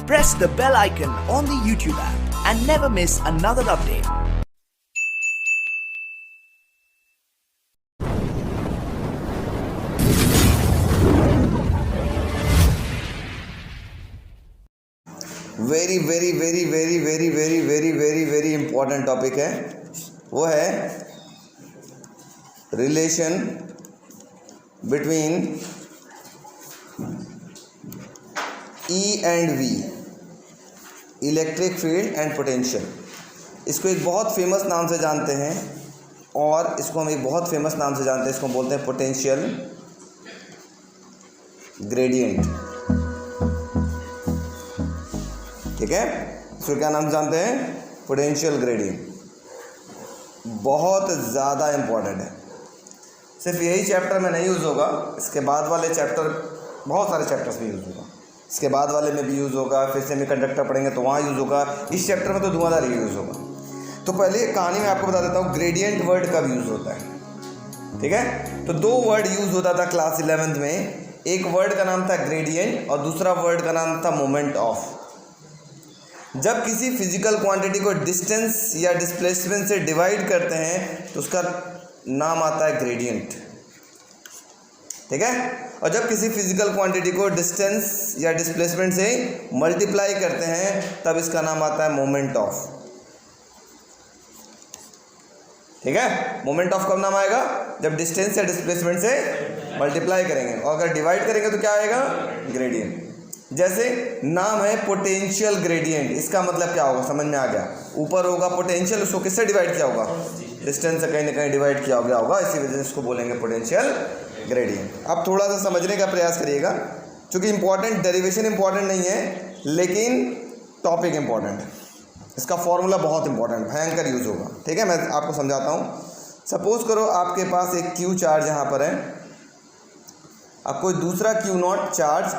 Press the bell icon on the YouTube app and never miss another update. Very important topic है, वो है relation between E and V, electric field and potential. इसको एक बहुत famous नाम से जानते हैं और इसको हम एक बहुत फेमस नाम से जानते हैं, इसको बोलते हैं पोटेंशियल ग्रेडियंट। ठीक है, इसको क्या नाम जानते हैं? Potential gradient. बहुत ज़्यादा इम्पॉर्टेंट है, सिर्फ यही चैप्टर में नहीं यूज़ होगा, इसके बाद वाले चैप्टर, बहुत सारे चैप्टर्स में यूज़ होगा, इसके बाद वाले में भी यूज़ होगा, फिर सेमीकंडक्टर पढ़ेंगे तो वहाँ यूज़ होगा, इस चैप्टर में तो धुआंधार यूज़ होगा। तो पहले कहानी में आपको बता देता हूँ ग्रेडियंट वर्ड कब यूज़ होता है। ठीक है, तो दो वर्ड यूज़ होता था क्लास 11th में, एक वर्ड का नाम था ग्रेडियंट और दूसरा वर्ड का नाम था मोमेंट ऑफ। जब किसी फिजिकल क्वांटिटी को डिस्टेंस या डिस्प्लेसमेंट से डिवाइड करते हैं तो उसका नाम आता है ग्रेडियंट। ठीक है, और जब किसी फिजिकल क्वांटिटी को डिस्टेंस या डिस्प्लेसमेंट से मल्टीप्लाई करते हैं तब इसका नाम आता है मोमेंट ऑफ। ठीक है, मोमेंट ऑफ कब नाम आएगा? जब डिस्टेंस या डिस्प्लेसमेंट से मल्टीप्लाई करेंगे, और अगर डिवाइड करेंगे तो क्या आएगा? ग्रेडियंट। जैसे नाम है पोटेंशियल ग्रेडियंट, इसका मतलब क्या होगा? समझ में आ गया? ऊपर होगा पोटेंशियल, उसको किससे डिवाइड किया होगा? डिस्टेंस से कहीं ना कहीं डिवाइड किया गया होगा, इसी वजह से इसको बोलेंगे पोटेंशियल ग्रेडियंट। अब थोड़ा सा समझने का प्रयास करिएगा, क्योंकि इंपॉर्टेंट डेरिवेशन इंपॉर्टेंट नहीं है लेकिन टॉपिक इंपॉर्टेंट है। इसका फॉर्मूला बहुत इंपॉर्टेंट, भयंकर यूज होगा। ठीक है, मैं आपको समझाता हूँ। सपोज करो आपके पास एक क्यू चार्ज यहाँ पर है, अब कोई दूसरा क्यू नॉट चार्ज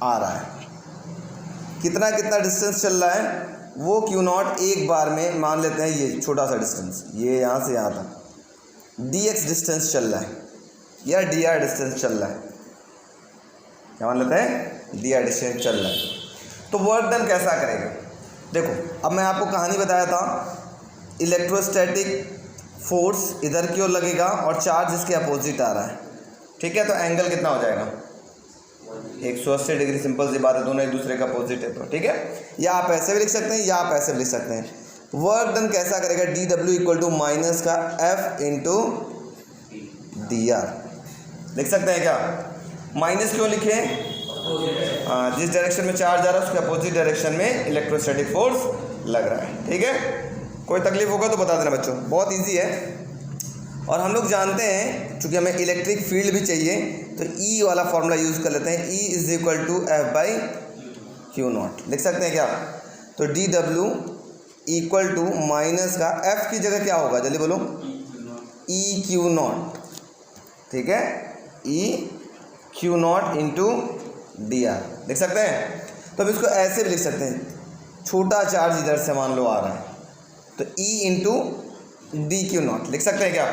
आ रहा है, कितना कितना डिस्टेंस चल रहा है? वो क्यू नॉट एक बार में मान लेते हैं ये छोटा सा डिस्टेंस, ये यहाँ से यहाँ तक dx डिस्टेंस चल रहा है या dr डिस्टेंस चल रहा है, क्या मान लेते हैं? dr डिस्टेंस चल रहा है। तो वर्क डन कैसा करेगा? देखो, अब मैं आपको कहानी बताया था, इलेक्ट्रोस्टैटिक फोर्स इधर की ओर लगेगा और चार्ज इसके अपोजिट आ रहा है। ठीक है, तो एंगल कितना हो जाएगा? 180 डिग्री। सिंपल सी बात है, दोनों एक दूसरे का अपोजिट है। तो ठीक है, या आप ऐसे भी लिख सकते हैं या आप ऐसे भी लिख सकते हैं। वर्क डन कैसा करेगा? dw इक्वल टू माइनस का f इंटू dr लिख सकते हैं क्या? माइनस क्यों लिखे? जिस डायरेक्शन में चार्ज आ रहा है उसके अपोजिट डायरेक्शन में इलेक्ट्रोस्टैटिक फोर्स लग रहा है। ठीक है, कोई तकलीफ होगा तो बता देना बच्चों, बहुत ईजी है। और हम लोग जानते हैं चूँकि हमें इलेक्ट्रिक फील्ड भी चाहिए तो E वाला फॉर्मूला यूज़ कर लेते हैं। E is equal to F by Q not लिख सकते हैं क्या? तो dw इक्वल टू माइनस का f की जगह क्या होगा? जल्दी बोलो, E क्यू नॉट। ठीक है, E Q not into dr लिख सकते हैं। तो अब इसको ऐसे भी लिख सकते हैं, छोटा चार्ज इधर से मान लो आ रहा है तो E into D Q not लिख सकते हैं क्या?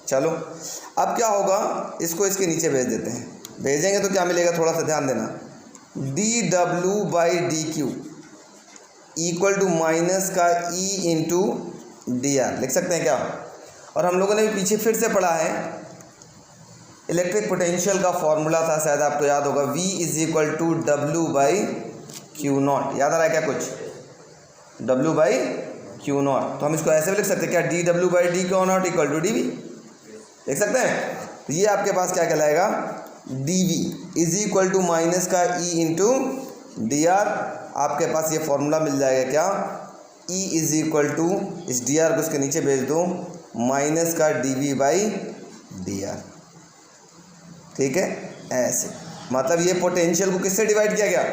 चलो, अब क्या होगा? इसको इसके नीचे भेज देते हैं। भेजेंगे तो क्या मिलेगा? थोड़ा सा ध्यान देना, dw by D Q equal to minus का E इंटू dr लिख सकते हैं क्या? और हम लोगों ने भी पीछे फिर से पढ़ा है, इलेक्ट्रिक पोटेंशियल का फॉर्मूला था, शायद आपको याद होगा, V is equal to W by Q not. याद आ रहा है क्या कुछ? W by Q not. तो हम इसको ऐसे भी लिख सकते हैं क्या? dw by D Q not equal to dv लिख सकते हैं। तो ये आपके पास क्या कहलाएगा? dv is equal to minus का E इंटू dr। आपके पास ये फॉर्मूला मिल जाएगा क्या? E इज इक्वल टू, इस dr को इसके नीचे भेज दो, माइनस का dv बाई dr। ठीक है, ऐसे मतलब ये पोटेंशियल को किससे डिवाइड किया गया?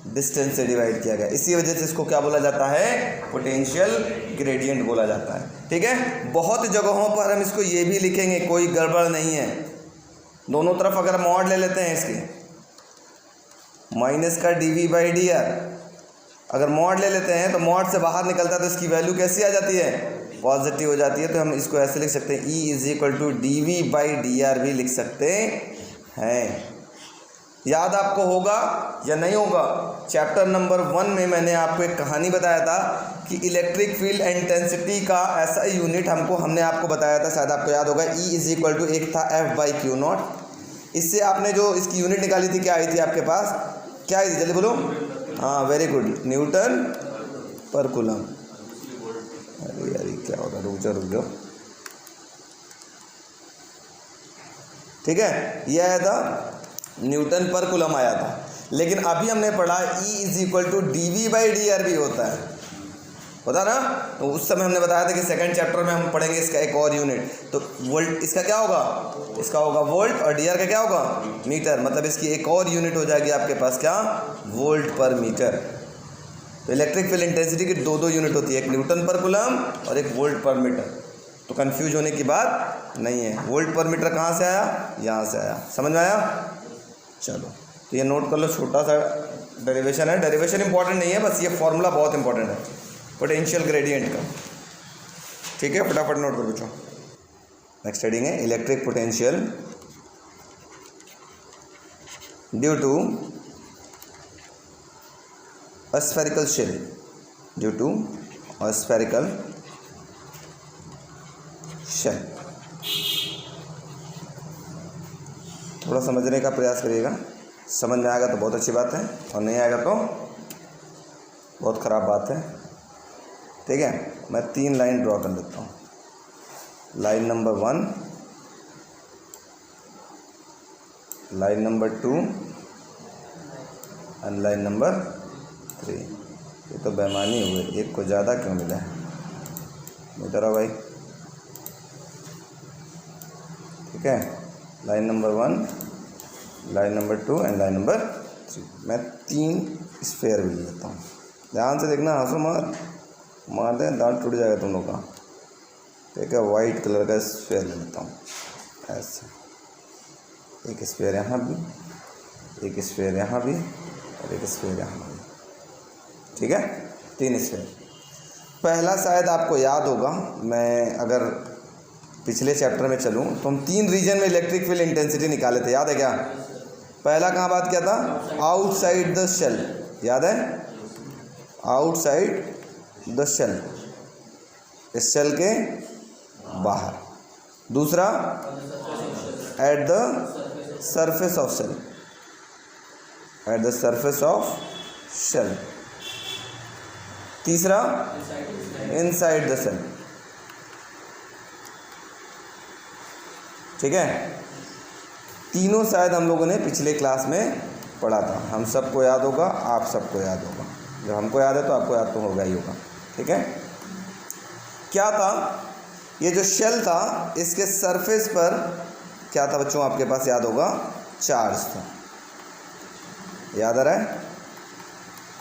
डिस्टेंस से डिवाइड किया गया, इसी वजह से इसको क्या बोला जाता है? पोटेंशियल ग्रेडियंट बोला जाता है। ठीक है, बहुत जगहों पर हम इसको ये भी लिखेंगे, कोई गड़बड़ नहीं है। दोनों तरफ अगर मॉड ले लेते हैं इसके, माइनस का dv बाई dr, अगर मॉड ले लेते हैं तो मॉड से बाहर निकलता है तो इसकी वैल्यू कैसी आ जाती है? पॉजिटिव हो जाती है। तो हम इसको ऐसे लिख सकते हैं, E is equal to dv by dr भी लिख सकते हैं। याद आपको होगा या नहीं होगा? चैप्टर नंबर 1 में मैंने आपको एक कहानी बताया था कि इलेक्ट्रिक फील्ड इंटेंसिटी का ऐसा यूनिट हमने आपको बताया था, शायद आपको याद होगा। E इज इक्वल टू एक था F/Q0। इससे आपने जो इसकी यूनिट निकाली थी, क्या आई थी आपके पास? क्या आई थी, जल्दी बोलो। हाँ, वेरी गुड, न्यूटन पर कूलम। अरे यार क्या होगा, रुक जाओ। ठीक है, ये आया था न्यूटन पर कूलम आया था। लेकिन अभी हमने पढ़ा E is equal to dV/dr होता है, होता ना। तो उस समय हमने बताया था कि सेकंड चैप्टर में हम पढ़ेंगे इसका एक और यूनिट। तो वोल्ट इसका क्या होगा? इसका होगा वोल्ट, और dr का क्या होगा? मीटर। मतलब इसकी एक और यूनिट हो जाएगी आपके पास, क्या? वोल्ट पर मीटर। तो इलेक्ट्रिक फील्ड इंटेंसिटी की दो यूनिट होती है, एक न्यूटन पर कूलम और एक वोल्ट पर मीटर। तो कंफ्यूज होने की बात नहीं है। वोल्ट पर मीटर कहाँ से आया? यहाँ से आया। समझ में आया? चलो, तो ये नोट कर लो, छोटा सा डेरिवेशन है। डेरिवेशन इंपॉर्टेंट नहीं है, बस ये फॉर्मूला बहुत इंपॉर्टेंट है पोटेंशियल ग्रेडियंट का। ठीक है, फटाफट नोट कर बच्चों। नेक्स्ट हेडिंग है electric potential due to a spherical shell, due to a spherical shell। थोड़ा समझने का प्रयास करिएगा, समझ में आएगा तो बहुत अच्छी बात है, और नहीं आएगा तो बहुत ख़राब बात है। ठीक है, मैं 3 लाइन ड्रॉ कर लेता हूँ। Line number 1, line number 2 and line number 3। ये तो बेईमानी हुई, एक को ज़्यादा क्यों मिला है? इधर आओ भाई। ठीक है, line number 1, line number 2 and line number 3। मैं 3 स्फेयर भी लेता हूँ, ध्यान से देखना, हंसो मार दें दांत टूट जाएगा तुम लोग का। ठीक है, वाइट कलर का स्फेयर ले लेता हूँ ऐसे। एक स्फेयर यहाँ भी, एक स्फेयर यहाँ भी, और एक स्फेयर यहाँ भी। ठीक है, 3 स्फेयर। पहला शायद आपको याद होगा, मैं अगर पिछले चैप्टर में चलूँ तो हम 3 रीजन में इलेक्ट्रिक फील्ड इंटेंसिटी निकाले थे, याद है क्या? पहला कहाँ बात किया था? आउटसाइड द शेल, याद है? आउटसाइड द शेल, इस शेल के बाहर। दूसरा at the surface of shell, at the surface of shell. तीसरा इनसाइड द शेल। ठीक है, तीनों शायद हम लोगों ने पिछले क्लास में पढ़ा था। हम सबको याद होगा, आप सबको याद होगा। जब हमको याद है तो आपको याद तो होगा ही होगा। ठीक है, क्या था? ये जो शेल था, इसके सरफेस पर क्या था बच्चों? आपके पास याद होगा, चार्ज था। याद आ रहा है?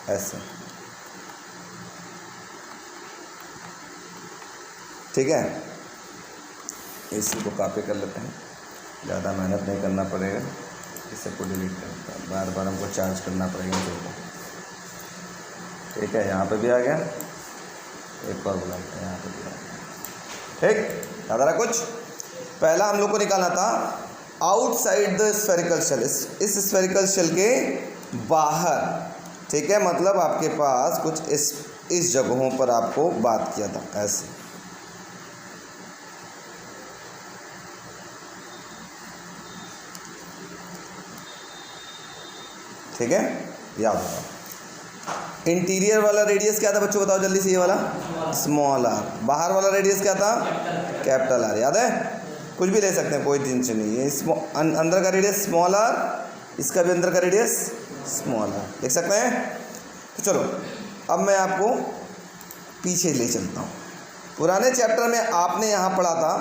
ऐसे। ठीक है, इसी को कॉपी कर लेते हैं, ज़्यादा मेहनत नहीं करना पड़ेगा। इसे को डिलीट करते हैं, बार बार हमको चार्ज करना पड़ेगा इसको। ठीक है, यहाँ पे भी आ गया, एक और बुलाते हैं, यहाँ पे भी आ गया। ठीक, याद आ रहा कुछ? पहला हम लोग को निकालना था आउटसाइड द स्फेरिकल शेल, इस स्फेरिकल शेल के बाहर। ठीक है, मतलब आपके पास कुछ इस जगहों पर आपको बात किया था ऐसे। ठीक है, याद होगा। इंटीरियर वाला रेडियस क्या था बच्चों, बताओ जल्दी से? ये वाला स्मॉल आर। बाहर वाला रेडियस क्या था? Capital R. याद है? कुछ भी ले सकते हैं, कोई टेंशन नहीं है। अंदर का रेडियस स्मॉल आर, इसका भी अंदर का रेडियस स्मॉल आर, देख सकते हैं? तो चलो, अब मैं आपको पीछे ले चलता हूँ। पुराने चैप्टर में आपने यहाँ पढ़ा था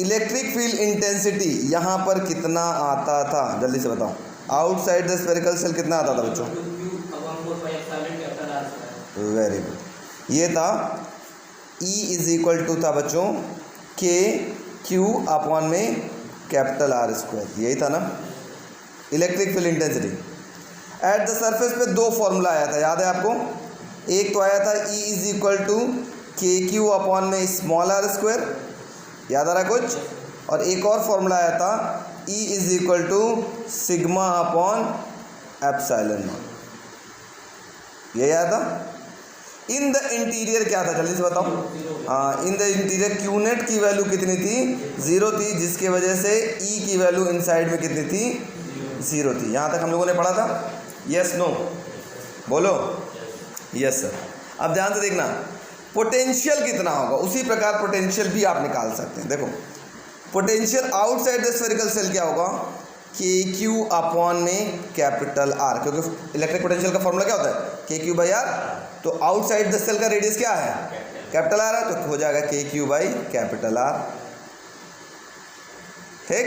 इलेक्ट्रिक फील्ड इंटेंसिटी यहाँ पर कितना आता था, जल्दी से बताओ। आउटसाइड द स्फेरिकल शेल कितना आता था बच्चों? Very good. ये था E इज इक्वल टू था बच्चों KQ/में कैपिटल R², यही था ना electric field intensity. Eight the surface पे 2 फॉर्मूला आया था, याद है आपको? एक तो आया था E इज इक्वल टू KQ/में स्मॉल r², याद आ रहा कुछ? और एक और फॉर्मूला आया था E is equal to sigma upon epsilon not, ये आया था। इन द इंटीरियर क्या था जल्दी से बताओ। In the interior Q net की वैल्यू कितनी थी, 0 थी, जिसके वजह से ई की वैल्यू इनसाइड में कितनी थी, 0 थी। यहाँ तक हम लोगों ने पढ़ा था, यस नो बोलो, यस सर। अब ध्यान से देखना, पोटेंशियल कितना होगा, उसी प्रकार पोटेंशियल भी आप निकाल सकते हैं। देखो potential outside the spherical shell क्या होगा, के क्यू अपॉन में कैपिटल आर, क्योंकि इलेक्ट्रिक पोटेंशियल का फॉर्मूला क्या होता है, के क्यू बाई आर। तो आउटसाइड द सेल का रेडियस क्या है, कैपिटल आर है, तो हो जाएगा के क्यू बाई कैपिटल आर। ठीक,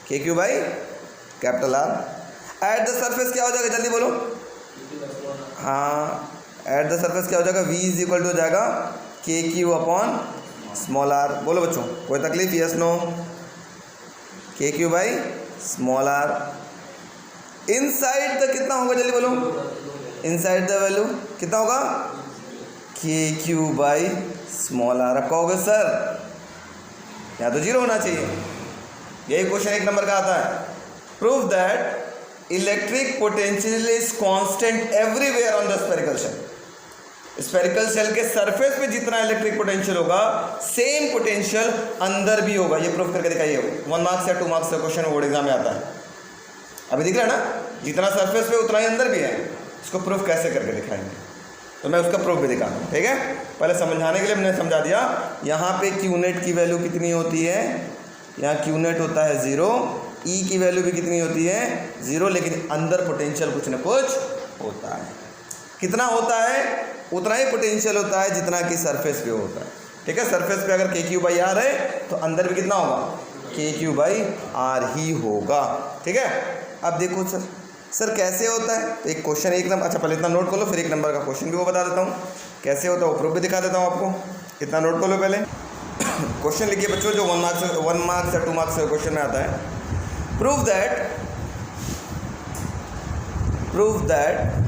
के Q by capital R. Eight the surface क्या हो जाएगा जल्दी बोलो। हाँ, एट द सरफेस क्या हो जाएगा, v इज इक्वल टू हो जाएगा के क्यू अपॉन स्मॉल आर। बोलो बच्चों, कोई तकलीफ, yes no, K Q by small R. Inside the कितना होगा जल्दी बोलो, इनसाइड द वैल्यू कितना होगा, के क्यू बाई स्मॉल आर। अब कहोगे सर यहाँ तो 0 होना चाहिए, यही क्वेश्चन 1 नंबर का आता है। Prove that electric potential is constant everywhere on the spherical shell. Spherical shell के सरफेस पे जितना इलेक्ट्रिक पोटेंशियल होगा, सेम पोटेंशियल अंदर भी होगा। ये प्रूफ करके दिखाइए, 1 मार्क्स या 2 मार्क्स का क्वेश्चन बोर्ड एग्जाम में आता है। अभी दिख रहा है ना, जितना सरफेस पे उतना ही अंदर भी है। इसको प्रूफ कैसे करके दिखाएंगे, तो मैं उसका प्रूफ भी दिखाऊंगा, ठीक है। पहले समझाने के लिए मैंने समझा दिया। यहाँ पे क्यू नेट की वैल्यू कितनी होती है, यहाँ क्यू नेट होता है 0, ई की वैल्यू भी कितनी होती है 0, लेकिन अंदर पोटेंशियल कुछ ना कुछ होता है। कितना होता है, उतना ही पोटेंशियल होता है जितना कि सरफेस पे होता है, ठीक है। सरफेस पे अगर के क्यू बाई आर है तो अंदर भी कितना होगा, के क्यू बाई आर ही होगा, ठीक है। अब देखो सर कैसे होता है, तो एक क्वेश्चन 1 नंबर, अच्छा पहले इतना नोट कर लो, फिर 1 नंबर का क्वेश्चन भी वो बता देता हूँ कैसे होता है, वो प्रूफ भी दिखा देता हूँ आपको। इतना नोट कर लो पहले। क्वेश्चन लिखिए बच्चों, जो 1 मार्क्स या 2 मार्क्स का क्वेश्चन में आता है। Prove that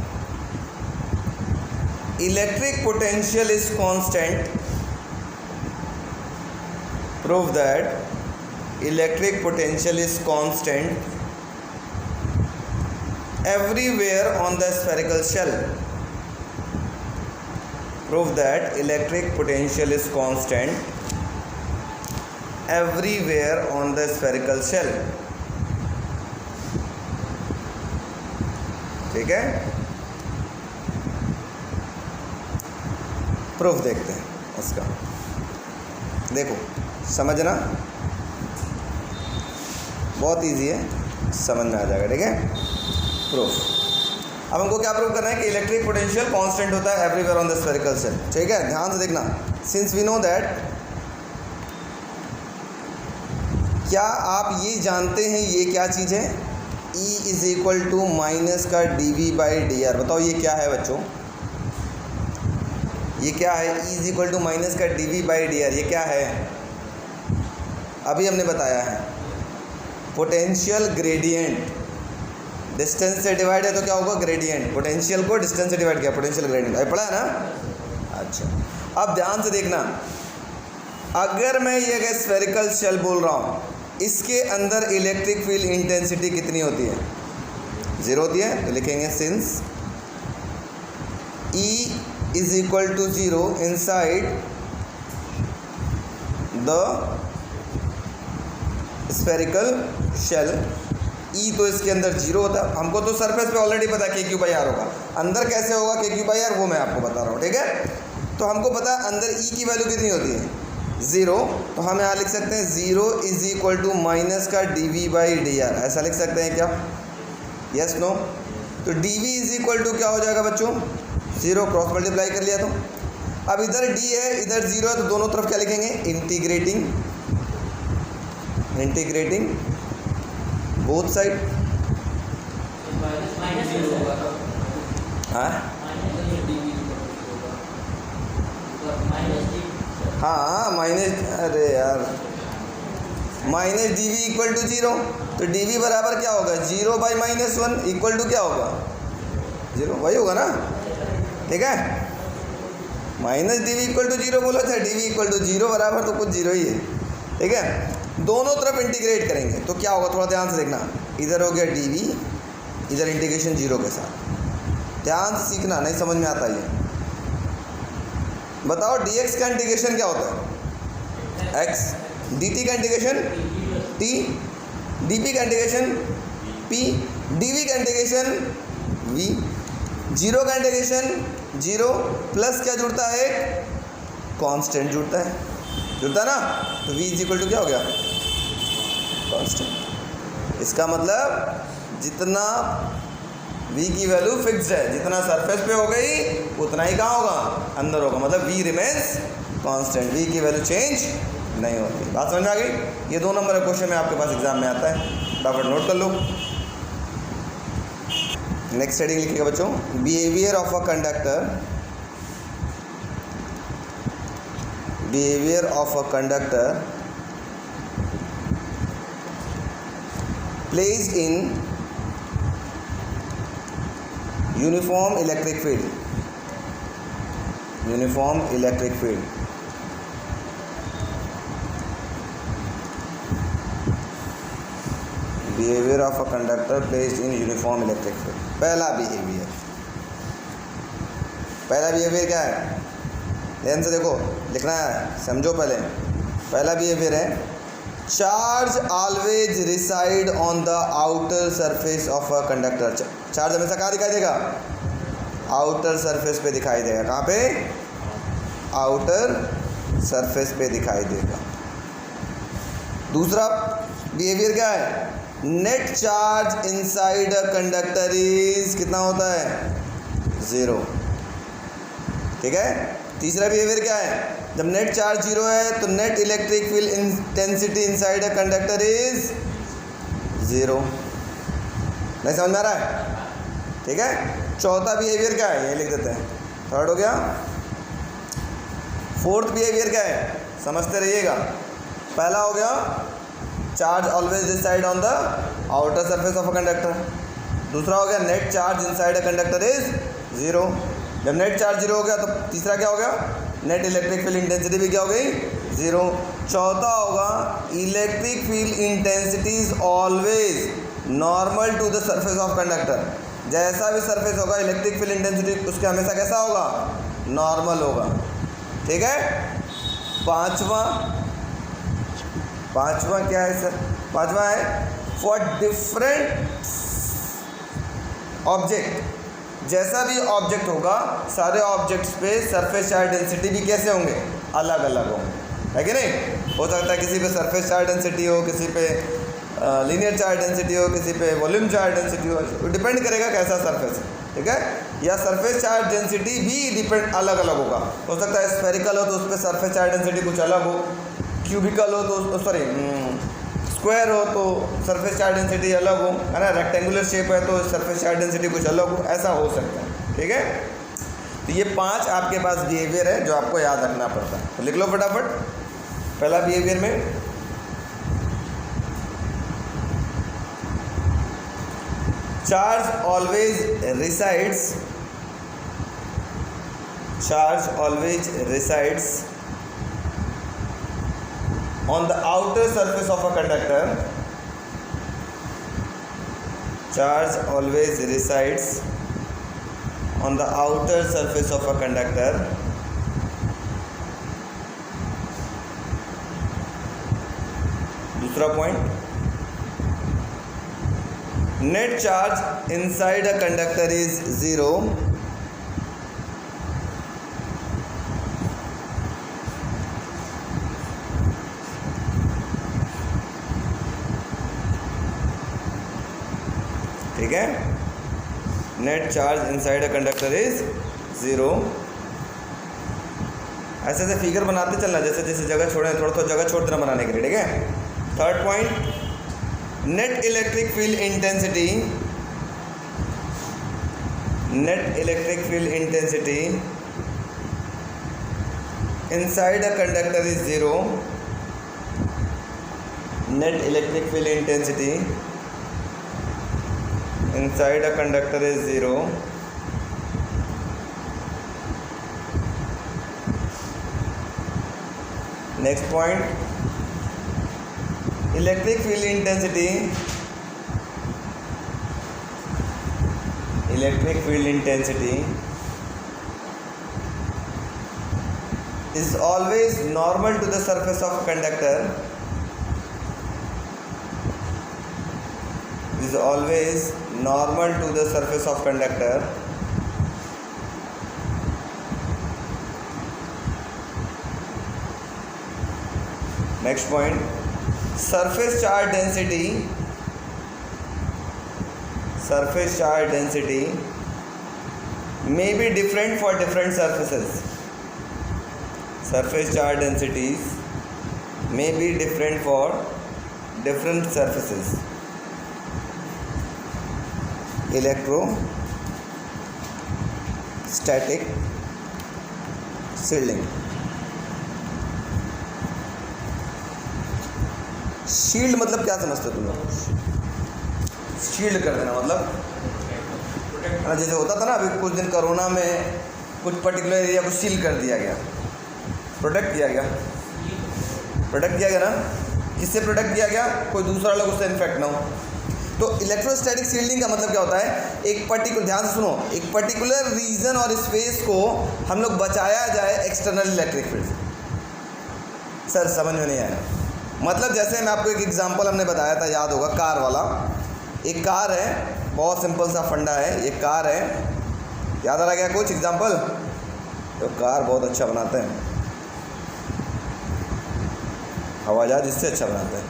electric potential is constant. Prove that electric potential is constant everywhere on the spherical shell. Prove that electric potential is constant everywhere on the spherical shell. ठीक है, proof देखते हैं इसका। देखो समझना, बहुत इजी है, समझ में आ जाएगा, ठीक है। प्रूफ, अब हमको क्या प्रूव करना है कि इलेक्ट्रिक पोटेंशियल कांस्टेंट होता है everywhere on the spherical shell, ठीक है। ध्यान से देखना, सिंस वी नो दैट, क्या आप ये जानते हैं ये क्या चीज़ है, E is equal to minus का dv बाई डी आर। बताओ ये क्या है बच्चों, ये क्या है, E is equal to minus का dv बाई डी आर, ये क्या है, अभी हमने बताया है पोटेंशियल ग्रेडियंट। डिस्टेंस से डिवाइड है तो क्या होगा, ग्रेडियंट। पोटेंशियल को डिस्टेंस से डिवाइड किया, पोटेंशियल ग्रेडियंट, अभी पढ़ा है ना। अच्छा, अब ध्यान से देखना, अगर मैं ये स्फेरिकल शेल बोल रहा हूँ, इसके अंदर इलेक्ट्रिक फील्ड इंटेंसिटी कितनी होती है, 0 होती है। तो लिखेंगे since E is equal to 0 inside the spherical shell. E तो इसके अंदर 0 होता है, हमको तो सरफेस पे ऑलरेडी पता है के क्यू बाई आर होगा, अंदर कैसे होगा के क्यू बाई आर वो मैं आपको बता रहा हूँ, ठीक है। तो हमको पता है अंदर E की वैल्यू कितनी होती है 0, तो हम यहाँ लिख सकते हैं 0 इज इक्वल टू माइनस का dv बाई डी आर, ऐसा लिख सकते हैं क्या, यस नो। तो dv इज इक्वल टू क्या हो जाएगा बच्चों, 0, क्रॉस मल्टीप्लाई कर लिया। तो अब इधर d है इधर 0 है, तो दोनों तरफ क्या लिखेंगे, इंटीग्रेटिंग बोथ साइड। हाँ माइनस, अरे यार minus D V equal to 0, तो डी वी बराबर क्या होगा, 0 बाई -1 इक्वल टू क्या होगा, 0, वही होगा ना, ठीक है। Minus D V equal to 0 बोला था, डी वी इक्वल टू 0 बराबर तो कुछ 0 ही है, ठीक है। दोनों तरफ इंटीग्रेट करेंगे तो क्या होगा, थोड़ा ध्यान से देखना, इधर हो गया डी वी इधर इंटीग्रेशन 0 के साथ। ध्यान से सीखना, नहीं समझ में आता ये। बताओ dx का इंटीग्रेशन क्या होता है? x, dt का इंटीग्रेशन t, dp का इंटीग्रेशन p, dv का इंटीग्रेशन v, 0 का इंटीग्रेशन 0 प्लस क्या जुड़ता है? कांस्टेंट जुड़ता है ना, तो v इज इक्वल टू क्या हो गया? कांस्टेंट। इसका मतलब जितना v की वैल्यू फिक्स्ड है, जितना सरफेस पे हो गई उतना ही कहाँ होगा? अंदर होगा। मतलब v रिमेन्स कांस्टेंट, v की वैल्यू चेंज नहीं होती। बात समझ में आ गई? ये 2 नंबर का क्वेश्चन में आपके पास एग्जाम में आता है, फटाफट नोट कर लो। नेक्स्ट हेडिंग लिखिएगा बच्चों, behaviour of a conductor, behaviour of a conductor placed in uniform electric field, uniform electric field. Behaviour of a conductor placed in uniform electric field. पहला बिहेवियर क्या है? ध्यान से देखो, लिखना है, समझो पहले। पहला बिहेवियर है, charge always reside on the outer surface of a conductor. Charge हमेशा कहाँ दिखाई देगा? आउटर सरफेस पे दिखाई देगा। कहाँ पे? आउटर सरफेस पे दिखाई देगा। दूसरा बिहेवियर क्या है? Net charge inside a conductor is कितना होता है? 0। ठीक है। तीसरा बिहेवियर क्या है? जब नेट चार्ज 0 है तो net electric field intensity inside a conductor is 0। नहीं समझ में आ रहा है? ठीक है। चौथा बिहेवियर क्या है? ये लिख देते हैं, थर्ड हो गया। फोर्थ बिहेवियर क्या है? समझते रहिएगा। पहला हो गया, charge always reside on the outer surface of a conductor. दूसरा हो गया, net charge inside a conductor is 0। जब नेट चार्ज 0 हो गया तो तीसरा क्या हो गया? नेट इलेक्ट्रिक फील्ड इंटेंसिटी भी क्या हो गई? 0। चौथा होगा, electric field intensity is always normal to the surface of conductor. जैसा भी सरफेस होगा इलेक्ट्रिक फील्ड इंटेंसिटी उसके हमेशा कैसा होगा? नॉर्मल होगा। ठीक है। पांचवा क्या है सर? पांचवा है, फॉर डिफरेंट ऑब्जेक्ट, जैसा भी ऑब्जेक्ट होगा सारे ऑब्जेक्ट्स पे सरफेस चार्ज डेंसिटी भी कैसे होंगे? अलग अलग होंगे, है कि नहीं? हो सकता है किसी पे सरफेस चार्ज डेंसिटी हो, किसी पे लीनियर चार्ज डेंसिटी हो, किसी पे वॉल्यूम चार्ज डेंसिटी हो। तो डिपेंड करेगा कैसा सरफेस है। ठीक है। या सरफेस चार्ज डेंसिटी भी डिपेंड अलग अलग होगा। हो सकता है स्फेरिकल हो तो उस पर सरफेस चार्ज डेंसिटी कुछ अलग हो, क्यूबिकल हो तो स्क्वायर हो तो सरफेस चार्ज डेंसिटी अलग हो, है ना। रेक्टेंगुलर शेप है तो सरफेस चार्ज डेंसिटी कुछ अलग हो, ऐसा हो सकता है। ठीक है। तो ये 5 आपके पास बिहेवियर है जो आपको याद रखना पड़ता है, तो लिख लो फटाफट। पहला बिहेवियर में charge always resides on the outer surface of a conductor. Charge always resides on the outer surface of a conductor. दूसरा point, net charge inside a conductor is 0. ठीक है। Net charge inside a conductor is 0। ऐसे ऐसे figure बनाते चलना, जैसे जैसे जगह छोड़े थोड़ा थोड़ा जगह छोड़ देना बनाने के लिए। ठीक है। Third point, net electric field intensity inside a conductor is 0. Net electric field intensity inside a conductor is 0. Next point, electric field intensity electric field intensity is always normal to the surface of conductor, is always normal to the surface of conductor next point, surface charge density may be different for different surfaces. Surface charge densities may be different for different surfaces. Electrostatic shielding. Shield मतलब क्या समझते हो तुम लोग? Shield कर देना मतलब जैसे होता था ना अभी कुछ दिन कोरोना में कुछ पर्टिकुलर एरिया को सील कर दिया गया, प्रोटेक्ट किया गया ना। किससे प्रोटेक्ट किया गया? कोई दूसरा लोग उससे इन्फेक्ट ना हो। तो इलेक्ट्रोस्टैटिक शील्डिंग का मतलब क्या होता है? एक पर्टिकुलर, ध्यान से सुनो, एक पर्टिकुलर रीजन और स्पेस को हम लोग बचाया जाए एक्सटर्नल इलेक्ट्रिक फील्ड से। सर समझ में नहीं आया? मतलब जैसे मैं आपको एक एग्जांपल हमने बताया था, याद होगा, कार वाला। एक कार है, बहुत सिंपल सा फंडा है, एक कार है, याद आ रहा क्या कुछ एग्जांपल? तो कार बहुत अच्छा बनाते हैं, हवाई जहाज इससे अच्छा बनाते हैं,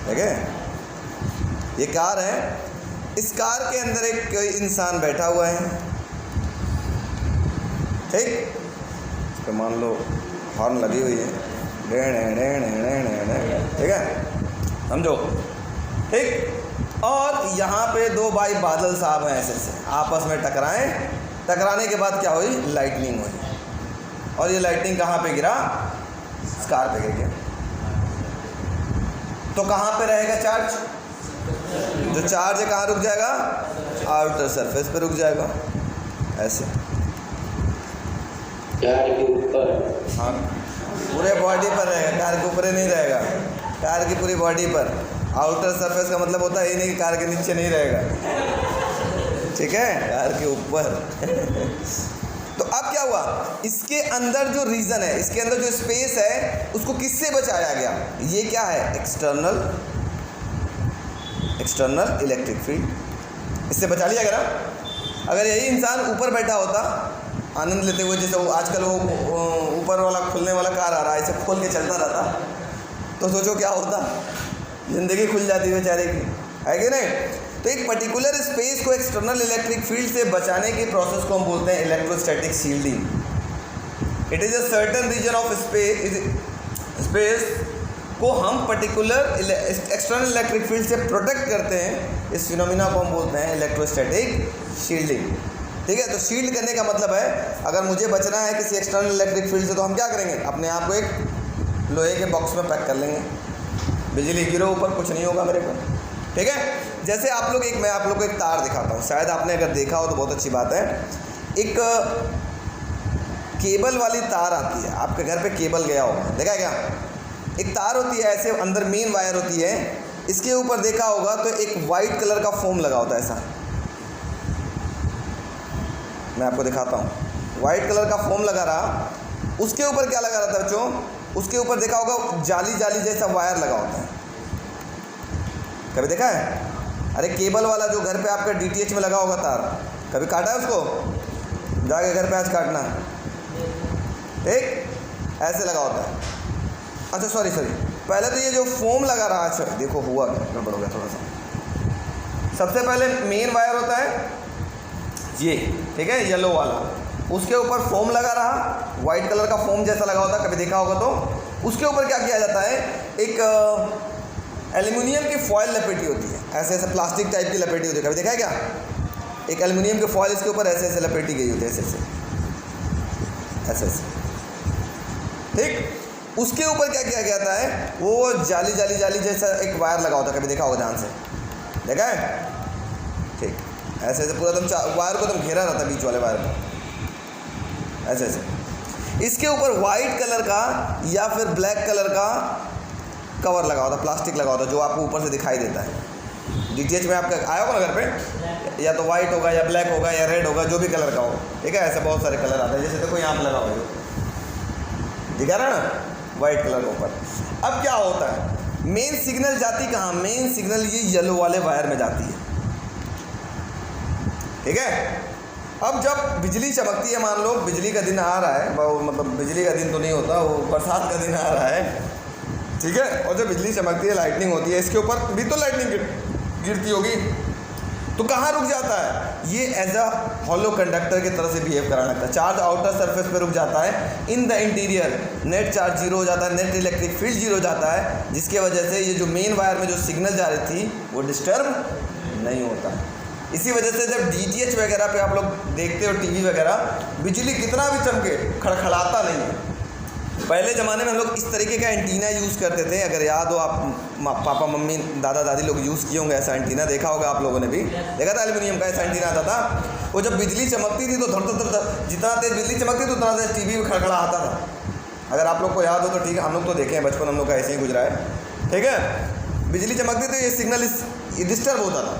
ठीक है? ये कार है, इस कार के अंदर एक इंसान बैठा हुआ है, ठीक? इस पर मान लो हॉर्न लगी हुई है, ठीक है, समझो, ठीक? और यहाँ पे दो भाई बादल साहब हैं, ऐसे से आपस में टकराने के बाद क्या हुई? लाइटनिंग हुई, और ये लाइटनिंग कहाँ पे गिरा? कार पे गिर गया। तो कहाँ पे रहेगा चार्ज? जो चार्ज है कहाँ रुक जाएगा? आउटर सरफेस पे रुक जाएगा, ऐसे कार के ऊपर। हाँ, पूरे बॉडी पर रहेगा, कार के ऊपर नहीं रहेगा, कार की पूरी बॉडी पर। आउटर सरफेस का मतलब होता है ये नहीं कि कार के नीचे नहीं रहेगा, ठीक है, कार के ऊपर। तो अब क्या हुआ? इसके अंदर जो रीजन है, इसके अंदर जो स्पेस है, उसको किससे बचाया गया? ये क्या है? एक्सटर्नल इलेक्ट्रिक फील्ड, इससे बचा लिया गया ना। अगर यही इंसान ऊपर बैठा होता आनंद लेते हुए, जैसे वो आजकल वो ऊपर वाला खुलने वाला कार आ रहा है, इसे खोल के चलता रहता, तो सोचो क्या होता? ज़िंदगी खुल जाती बेचारे की, है कि नहीं? तो एक पर्टिकुलर स्पेस को एक्सटर्नल इलेक्ट्रिक फील्ड से बचाने की प्रोसेस को हम बोलते हैं electrostatic shielding. It is a certain region of space को हम पर्टिकुलर एक्सटर्नल इलेक्ट्रिक फील्ड से प्रोटेक्ट करते हैं। इस फिनोमिना को हम बोलते हैं इलेक्ट्रोस्टैटिक शील्डिंग, ठीक है? तो शील्ड करने का मतलब है, अगर मुझे बचना है किसी एक्सटर्नल इलेक्ट्रिक फील्ड से, तो हम क्या करेंगे? अपने आप को एक लोहे के बॉक्स में पैक कर लेंगे, बिजली गिरो ऊपर, कुछ नहीं होगा मेरे को, ठीक है? जैसे आप लोग मैं आप लोग को एक तार दिखाता हूँ, शायद आपने अगर देखा हो तो बहुत अच्छी बात है। एक केबल वाली तार आती है, आपके घर पे केबल गया होगा, देखा है क्या? एक तार होती है ऐसे, अंदर मेन वायर होती है, इसके ऊपर देखा होगा तो एक वाइट कलर का फोम लगा होता है, ऐसा मैं आपको दिखाता हूँ। वाइट कलर का फोम लगा रहा, उसके ऊपर क्या लगा रहता है बच्चों? उसके ऊपर देखा होगा जाली जैसा वायर लगा होता है, कभी देखा है? अरे केबल वाला जो घर पे आपका DTH में लगा होगा तार, कभी काटा है उसको? जाके घर पे आज काटना, ठीक? ऐसे लगा होता है। अच्छा सॉरी पहले तो ये जो फोम लगा रहा है, अच्छा देखो हुआ गड़बड़ हो गया थोड़ा सा। सबसे पहले मेन वायर होता है ये, ठीक है, येलो वाला, उसके ऊपर फोम लगा रहा, वाइट कलर का फोम जैसा लगा होता है, कभी देखा होगा तो। उसके ऊपर क्या किया जाता है? एक एल्युमिनियम की फॉयल लपेटी होती है, ऐसे प्लास्टिक टाइप की लपेटी होती है, कभी देखा है क्या? एक एल्युमिनियम की फॉयल इसके ऊपर ऐसे लपेटी गई होती है, ऐसे, ठीक? उसके ऊपर क्या किया जाता है? वो जाली जैसा एक वायर लगा होता है, कभी देखा होगा ध्यान से, देखा है? ठीक, ऐसे पूरा तुम वायर को तुम घेरा रहता है, बीच वाले वायर को, ऐसे। इसके ऊपर वाइट कलर का या फिर ब्लैक कलर का कवर लगा होता है, प्लास्टिक लगा होता है, जो आपको ऊपर से दिखाई देता है। DTH में आपका आया होगा ना घर पे, या तो वाइट होगा या ब्लैक होगा या रेड होगा, जो भी कलर का हो, ठीक है। ऐसे बहुत सारे कलर आते हैं, जैसे देखो यहाँ पर लगा हुआ दिखा रहा है ना, वाइट कलर के ऊपर। अब क्या होता है, मेन सिग्नल जाती कहाँ, मेन सिग्नल ये येलो वाले वायर में जाती है, ठीक है। अब जब बिजली चमकती है, मान लो बिजली का दिन आ रहा है, मतलब बिजली का दिन तो नहीं होता, वो बरसात का दिन आ रहा है, ठीक है। और जब बिजली चमकती है, लाइटनिंग होती है, इसके ऊपर भी तो लाइटनिंग गिरती होगी, तो कहाँ रुक जाता है, ये एज अ हॉलो कंडक्टर की तरह से बिहेव कराने लगता है। चार्ज आउटर सरफेस पे रुक जाता है, in the interior net charge zero हो जाता है, नेट इलेक्ट्रिक फील्ड जीरो हो जाता है, जिसके वजह से ये जो मेन वायर में जो सिग्नल जा रही थी वो डिस्टर्ब नहीं होता। इसी वजह से जब DTH वगैरह पे आप लोग देखते हो, टीवी वगैरह, बिजली कितना भी चमके खड़खड़ाता नहीं है। पहले ज़माने में हम लोग इस तरीके का एंटीना यूज़ करते थे, अगर याद हो आप, पापा मम्मी दादा दादी लोग यूज़ किए होंगे ऐसा एंटीना, देखा होगा आप लोगों ने भी, देखा था एल्युमिनियम का ऐसा एंटीना आता था। वो जब बिजली चमकती थी तो धड़ जितना तेज बिजली चमकती थी उतना तेज टीवी में खड़खड़ा आता था। अगर आप लोग को याद हो तो ठीक है, हम लोग तो देखे हैं, बचपन हम लोग का ऐसे ही गुजरा है, ठीक है। बिजली चमकती तो ये सिग्नल डिस्टर्ब होता था,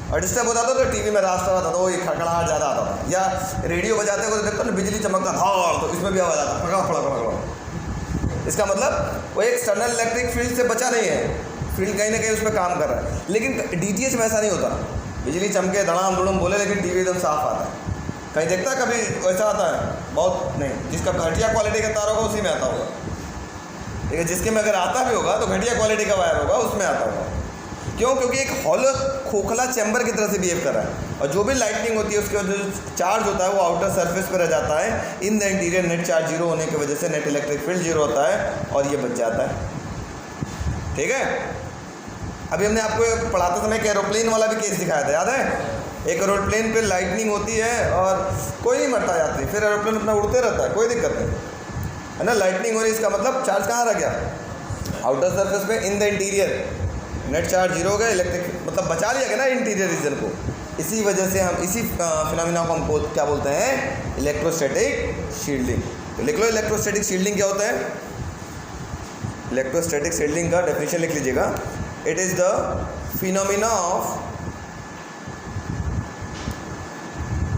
और डिस्टर्ब होता था तो टीवी में रास्ता आता था, वो ये खड़खड़ाहट ज़्यादा आता था। या रेडियो बजाते हुए देखते ना, बिजली चमकता था तो इसमें भी आवाज़ आता फड़ा। इसका मतलब वो एक एक्सटर्नल इलेक्ट्रिक फील्ड से बचा नहीं है, फील्ड कहीं ना कहीं उस पर काम कर रहा है। लेकिन DTH में ऐसा नहीं होता, बिजली चमके धड़ाम धुड़म बोले लेकिन टीवी एकदम साफ आता है। कहीं देखता है कभी वैसा आता है, बहुत नहीं, जिसका घटिया क्वालिटी का तार होगा उसी में आता होगा, ठीक है। जिसके में अगर आता भी होगा तो घटिया क्वालिटी का वायर होगा, उसमें आता होगा। क्यों? क्योंकि एक हॉलो खोखला चैम्बर की तरह से बिहेव कर रहा है, और जो भी लाइटनिंग होती है उसके वजह से चार्ज होता है वो आउटर सरफेस पर रह जाता है। In the interior net charge zero होने की वजह से नेट इलेक्ट्रिक फील्ड जीरो होता है और ये बच जाता है, ठीक है। अभी हमने आपको पढ़ाते समय एक एरोप्लेन वाला भी केस दिखाया था, याद है। एक एरोप्लेन पे लाइटनिंग होती है और कोई नहीं मरता यात्री, फिर एरोप्लेन अपना उड़ते रहता है, कोई दिक्कत नहीं है ना। लाइटनिंग हो रही है, इसका मतलब चार्ज कहाँ रह गया, आउटर सरफेस पे, in the interior net charge zero हो गया, इलेक्ट्रिक मतलब बचा लिया गया ना इंटीरियर रीजन को। इसी वजह से हम इसी फिनोमिना को हम क्या बोलते हैं, इलेक्ट्रोस्टैटिक शील्डिंग। तो लिख लो इलेक्ट्रोस्टैटिक शील्डिंग क्या होता है। इलेक्ट्रोस्टैटिक शील्डिंग का डेफिनेशन लिख लीजिएगा, it is the phenomena of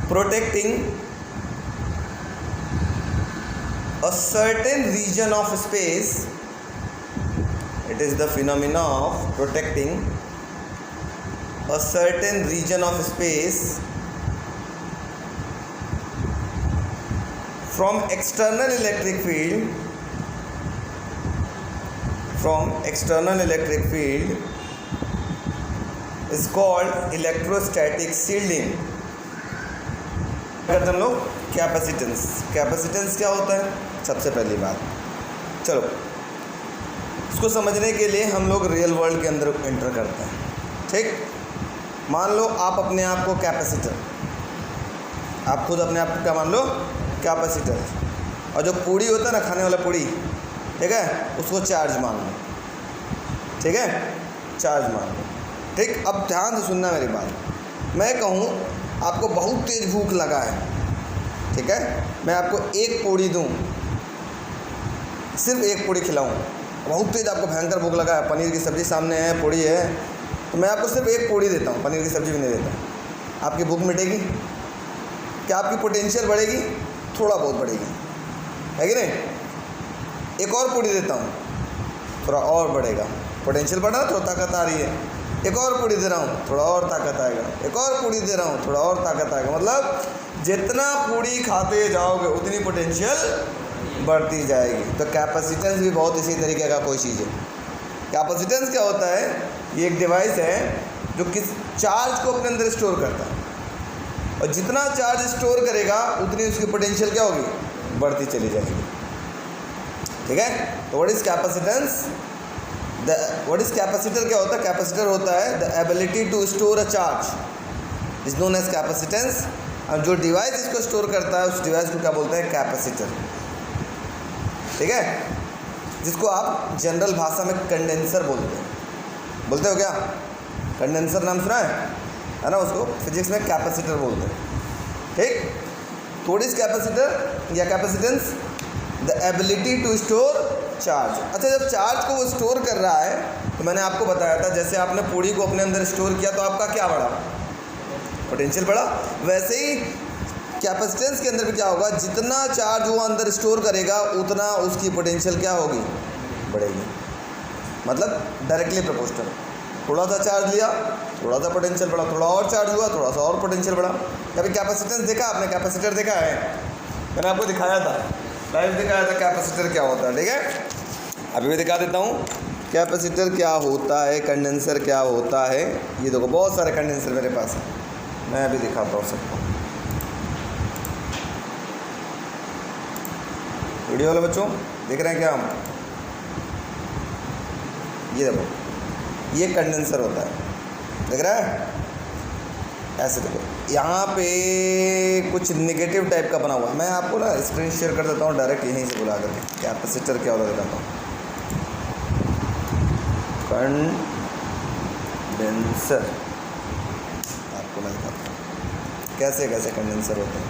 protecting a certain region of space. It is the phenomena of protecting a certain region of space from external electric field, is called electrostatic shielding. करते हम लोग capacitance. Capacitance क्या होता है, सबसे पहली बात, चलो इसको समझने के लिए हम लोग रियल वर्ल्ड के अंदर एंटर करते हैं, ठीक। मान लो आप अपने आप को कैपेसिटर, आप खुद अपने आप को क्या मान लो, कैपेसिटर। और जो पूड़ी होता है ना, खाने वाला पूड़ी, ठीक है, उसको चार्ज मान लो, ठीक है, चार्ज मान लो, ठीक। अब ध्यान से सुनना मेरी बात। मैं कहूँ आपको बहुत तेज़ भूख लगा है, ठीक है, मैं आपको एक पूड़ी दूँ, सिर्फ एक पूड़ी खिलाऊँ, बहुत तेज़ आपको भयंकर भूख लगा है, पनीर की सब्ज़ी सामने है, पूड़ी है, तो मैं आपको सिर्फ एक पूड़ी देता हूँ, पनीर की सब्ज़ी भी नहीं देता, आपकी भूख मिटेगी क्या? आपकी पोटेंशियल बढ़ेगी, थोड़ा बहुत बढ़ेगी, है कि नहीं। एक और पूड़ी देता हूँ, थोड़ा और बढ़ेगा, पोटेंशियल बढ़ा, थोड़ा ताकत आ रही है। एक और पूड़ी दे रहा हूँ, थोड़ा और ताकत आएगा। एक और पूड़ी दे रहा हूँ, थोड़ा और ताकत आएगा। मतलब जितना पूड़ी खाते जाओगे उतनी पोटेंशियल बढ़ती जाएगी। तो कैपेसिटेंस भी बहुत इसी तरीके का कोई चीज़ है। कैपेसिटेंस क्या होता है? ये एक डिवाइस है जो किस चार्ज को अपने अंदर स्टोर करता है, और जितना चार्ज स्टोर करेगा उतनी उसकी पोटेंशियल क्या होगी, बढ़ती चली जाएगी, ठीक है। तो what is capacitance? What is capacitor क्या होता है? कैपेसिटर होता है the ability to store a charge is known as capacitance. और जो डिवाइस इसको स्टोर करता है उस डिवाइस को क्या बोलते हैं? कैपेसिटर, ठीक है, जिसको आप जनरल भाषा में कंडेंसर बोलते हो क्या? कंडेंसर नाम सुना है ना, उसको फिजिक्स में कैपेसिटर बोलते हैं, ठीक। थोड़ी सी कैपेसिटर या capacitance the ability to store charge. अच्छा, जब चार्ज को वो स्टोर कर रहा है तो मैंने आपको बताया था, जैसे आपने पूड़ी को अपने अंदर स्टोर किया तो आपका क्या बढ़ा? पोटेंशियल बढ़ा। वैसे ही कैपेसिटेंस के अंदर भी क्या होगा, जितना चार्ज वो अंदर स्टोर करेगा उतना उसकी पोटेंशियल क्या होगी, बढ़ेगी। मतलब डायरेक्टली प्रोपोर्शनल। थोड़ा सा चार्ज लिया, थोड़ा सा पोटेंशियल बढ़ा, थोड़ा और चार्ज हुआ, थोड़ा सा और पोटेंशियल बढ़ा। कभी कैपेसिटेंस देखा आपने, कैपेसिटर देखा है? मैंने आपको दिखाया था, लाइव दिखाया था कैपेसिटर क्या होता है। ठीक है, अभी भी दिखा देता हूँ कैपेसिटर क्या होता है, कंडेंसर क्या होता है। ये देखो बहुत सारे कंडेंसर मेरे पास है, मैं अभी दिखाता हूँ सबको। वीडियो वाले बच्चों देख रहे हैं क्या हम? ये देखो, ये कंडेंसर होता है, देख रहा है? ऐसे देखो, यहाँ पे कुछ नेगेटिव टाइप का बना हुआ है। मैं आपको ना स्क्रीन शेयर कर देता हूँ डायरेक्ट यहीं से बुला करके, कैपेसिटर क्या होता है दिखाता हूँ। कंडेंसर आपको मैं दिखाता हूँ कैसे कैसे कंडेंसर होते हैं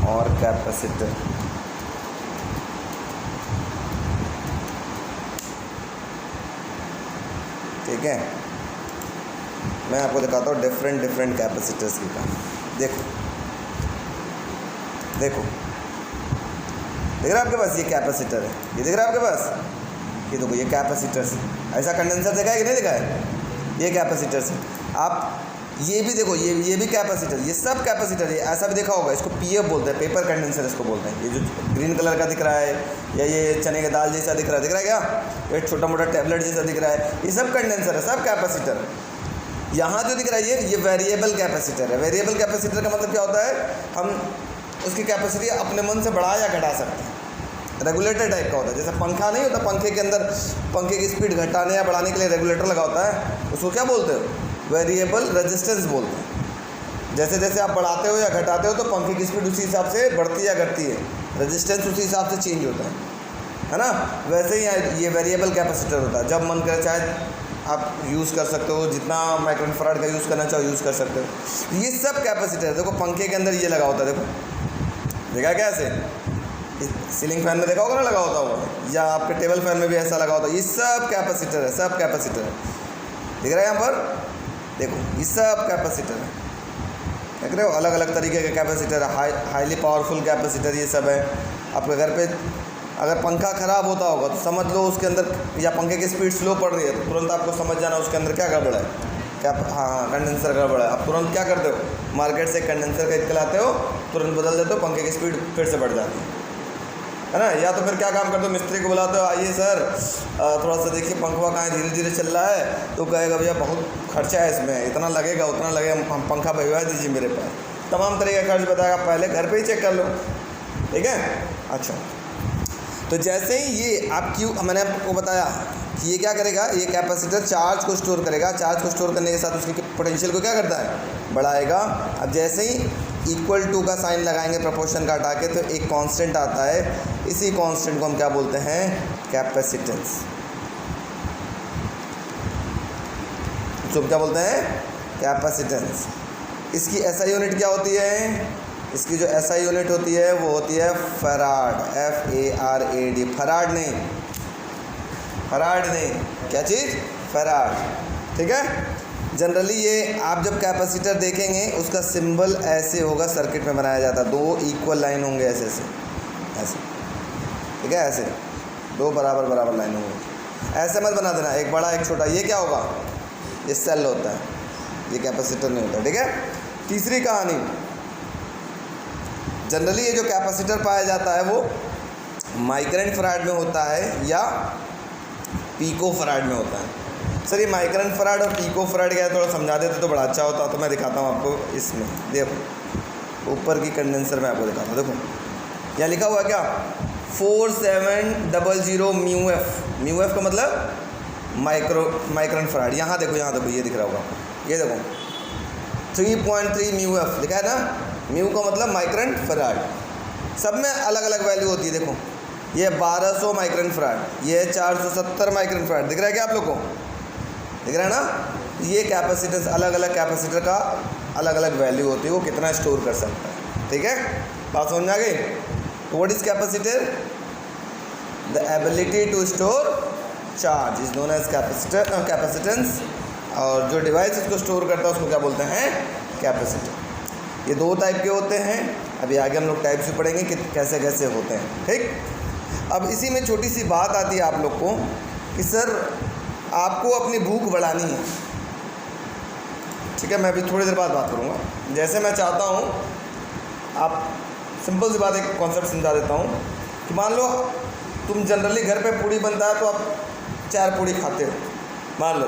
और कैपेसिटर। ठीक है, मैं आपको दिखाता हूँ डिफरेंट कैपेसिटर्स की का। देखो देखो, दिख रहा है आपके पास? ये कैपेसिटर है, ये दिख रहा है आपके पास? ये देखो, ये कैपेसिटर्स। ऐसा कंडेंसर देखा है कि नहीं दिखा है? ये कैपेसिटर्स। आप ये भी देखो, ये भी कैपेसिटर, ये सब कैपेसिटर। ये ऐसा भी देखा होगा, इसको पीएफ बोलते हैं, पेपर कंडेंसर इसको बोलते हैं। ये जो ग्रीन कलर का दिख रहा है या ये चने की दाल जैसा दिख रहा है क्या? ये छोटा मोटा टैबलेट जैसा दिख रहा है, ये सब कंडेंसर है, सब कैपेसिटर। यहाँ जो दिख रहा है ये वेरिएबल कैपेसिटर है। वेरिएबल कैपेसिटर का मतलब क्या होता है, हम उसकी कैपेसिटी अपने मन से बढ़ा या घटा सकते हैं। रेगुलेटर टाइप का होता है, जैसे पंखा नहीं होता, पंखे के अंदर पंखे की स्पीड घटाने या बढ़ाने के लिए रेगुलेटर लगा होता है, उसको क्या बोलते हो? वेरिएबल रेजिस्टेंस बोलते हैं। जैसे जैसे आप बढ़ाते हो या घटाते हो तो पंखे की स्पीड उसी हिसाब से बढ़ती या घटती है, रेजिस्टेंस उसी हिसाब से चेंज होता है ना? वैसे ही ये वेरिएबल कैपेसिटर होता है। जब मन करे चाहे आप यूज़ कर सकते हो, जितना माइक्रोफैराड का यूज़ करना चाहो यूज़ कर सकते हो। ये सब कैपेसिटर। देखो पंखे के अंदर ये लगा होता है, देखो देखा क्या ऐसे? सीलिंग फैन में देखा होगा ना लगा होता होगा, या आपके टेबल फैन में भी ऐसा लगा होता है। ये सब कैपेसिटर है, सब कैपेसिटर है। दिख रहा है यहाँ पर? देखो ये सब कैपेसिटर है, देख रहे हो? अलग अलग तरीके के कैपेसिटर है, हाईली पावरफुल कैपेसिटर ये सब है। आपके घर पे अगर पंखा ख़राब होता होगा तो समझ लो उसके अंदर, या पंखे की स्पीड स्लो पड़ रही है तो तुरंत आपको समझ जाना उसके अंदर क्या गड़बड़ है, क्या हाँ कंडेंसर गड़बड़ है। आप तुरंत क्या करते हो, मार्केट से कंडेंसर खरीद के लाते हो, तुरंत बदल देते हो, पंखे की स्पीड फिर से बढ़ जाती है ना? या तो फिर क्या काम करते हो, मिस्त्री को बुलाते हो, आइए सर थोड़ा सा देखिए पंखा कहाँ धीरे धीरे चल रहा है। तो कहेगा भैया बहुत खर्चा है इसमें, इतना लगेगा उतना लगेगा, हम पंखा भिजवा दीजिए मेरे पास। तमाम तरह का खर्च बताएगा, पहले घर पे ही चेक कर लो। ठीक है, अच्छा। तो जैसे ही ये आप मैंने आपको बताया कि ये क्या करेगा, ये कैपेसिटर चार्ज को स्टोर करेगा। चार्ज को स्टोर करने के साथ उसकी पोटेंशियल को क्या करता है, बढ़ाएगा। अब जैसे ही इक्वल टू का साइन लगाएंगे प्रोपोर्शन का हटा के, तो एक कांस्टेंट आता है। इसी कांस्टेंट को हम क्या बोलते हैं, कैपेसिटेंस। तो क्या बोलते हैं, कैपेसिटेंस। इसकी एसआई यूनिट क्या होती है, इसकी जो एसआई यूनिट होती है वो होती है फैराड, FARAD। फैराड नहीं, क्या चीज़, फैराड। ठीक है। जनरली ये आप जब कैपेसिटर देखेंगे उसका सिंबल ऐसे होगा, सर्किट में बनाया जाता है। दो इक्वल लाइन होंगे ऐसे ऐसे, ठीक है, ऐसे दो बराबर लाइन होंगे। ऐसे मत बना देना, एक बड़ा एक छोटा। ये क्या होगा, ये सेल होता है, ये कैपेसिटर नहीं होता। ठीक है। तीसरी कहानी, जनरली ये जो कैपेसिटर पाया जाता है वो माइक्रोन फैराड में होता है या पीको फैराड में होता है। सर ये माइक्रोन फैराड और पीको फैराड क्या है, थोड़ा समझा देते तो बड़ा अच्छा होता। तो मैं दिखाता हूँ आपको इसमें, देखो ऊपर की कंडेंसर में आपको दिखाता हूँ। देखो यहाँ लिखा हुआ क्या, 4700 μF। का मतलब माइक्रोन फैराड। यहाँ देखो ये दिख रहा होगा, ये देखो 3.3 μF लिखा है ना। म्यू का मतलब माइक्रोन फैराड। सब में अलग अलग वैल्यू होती है। देखो ये 1200 माइक्रोन फैराड, ये 470 माइक्रोन फैराड। दिख रहा है क्या आप लोग को, दिख रहा है ना। ये कैपेसिटेंस, अलग अलग कैपेसिटर का अलग अलग वैल्यू होती है, वो कितना स्टोर कर सकता है। ठीक है, बात समझ में आ गई। तो what is capacitor, the ability to store charge is known as capacitance. और जो डिवाइस इसको स्टोर करता है उसको क्या बोलते हैं, कैपेसिटर। ये दो टाइप के होते हैं। अभी आगे हम लोग टाइप्स भी पढ़ेंगे कि कैसे कैसे होते हैं, ठीक। अब इसी में छोटी सी बात आती है आप लोग को कि सर आपको अपनी भूख बढ़ानी है, ठीक है। मैं अभी थोड़ी देर बाद बात करूँगा। जैसे मैं चाहता हूँ, आप सिंपल सी बात एक कॉन्सेप्ट समझा देता हूँ कि मान लो तुम जनरली घर पे पूड़ी बनता है तो आप 4 पूड़ी खाते हो, मान लो।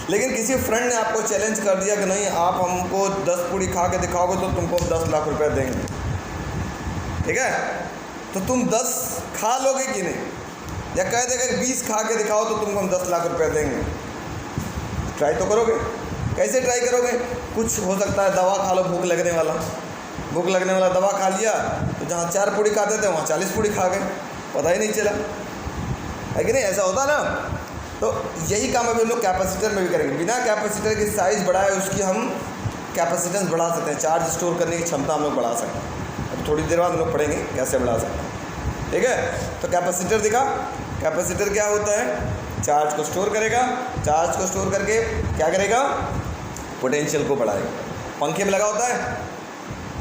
लेकिन किसी फ्रेंड ने आपको चैलेंज कर दिया कि नहीं आप हमको 10 पूड़ी खा के दिखाओगे तो तुमको 10 लाख रुपए देंगे, ठीक है। तो तुम 10 खा लोगे कि नहीं, या कह देगा कि 20 खा के दिखाओ तो तुमको हम 10 लाख रुपए देंगे। ट्राई तो करोगे। कैसे ट्राई करोगे? कुछ हो सकता है दवा खा लो, भूख लगने वाला दवा खा लिया तो जहाँ 4 पूड़ी खाते थे वहाँ 40 पूड़ी खा गए, पता ही नहीं चला, है कि नहीं? ऐसा होता ना। तो यही काम अभी हम लोग कैपेसिटर में भी करेंगे। बिना कैपेसिटर की साइज़ बढ़ाए उसकी हम कैपेसिटेंस बढ़ा सकते हैं, चार्ज स्टोर करने की क्षमता हम लोग बढ़ा सकते हैं। अब थोड़ी देर बाद हम लोग पढ़ेंगे कैसे बढ़ा सकते हैं, ठीक है। तो कैपेसिटर दिखा, कैपेसिटर क्या होता है? चार्ज को स्टोर करेगा, चार्ज को स्टोर करके क्या करेगा? पोटेंशियल को बढ़ाएगा। पंखे में लगा होता है,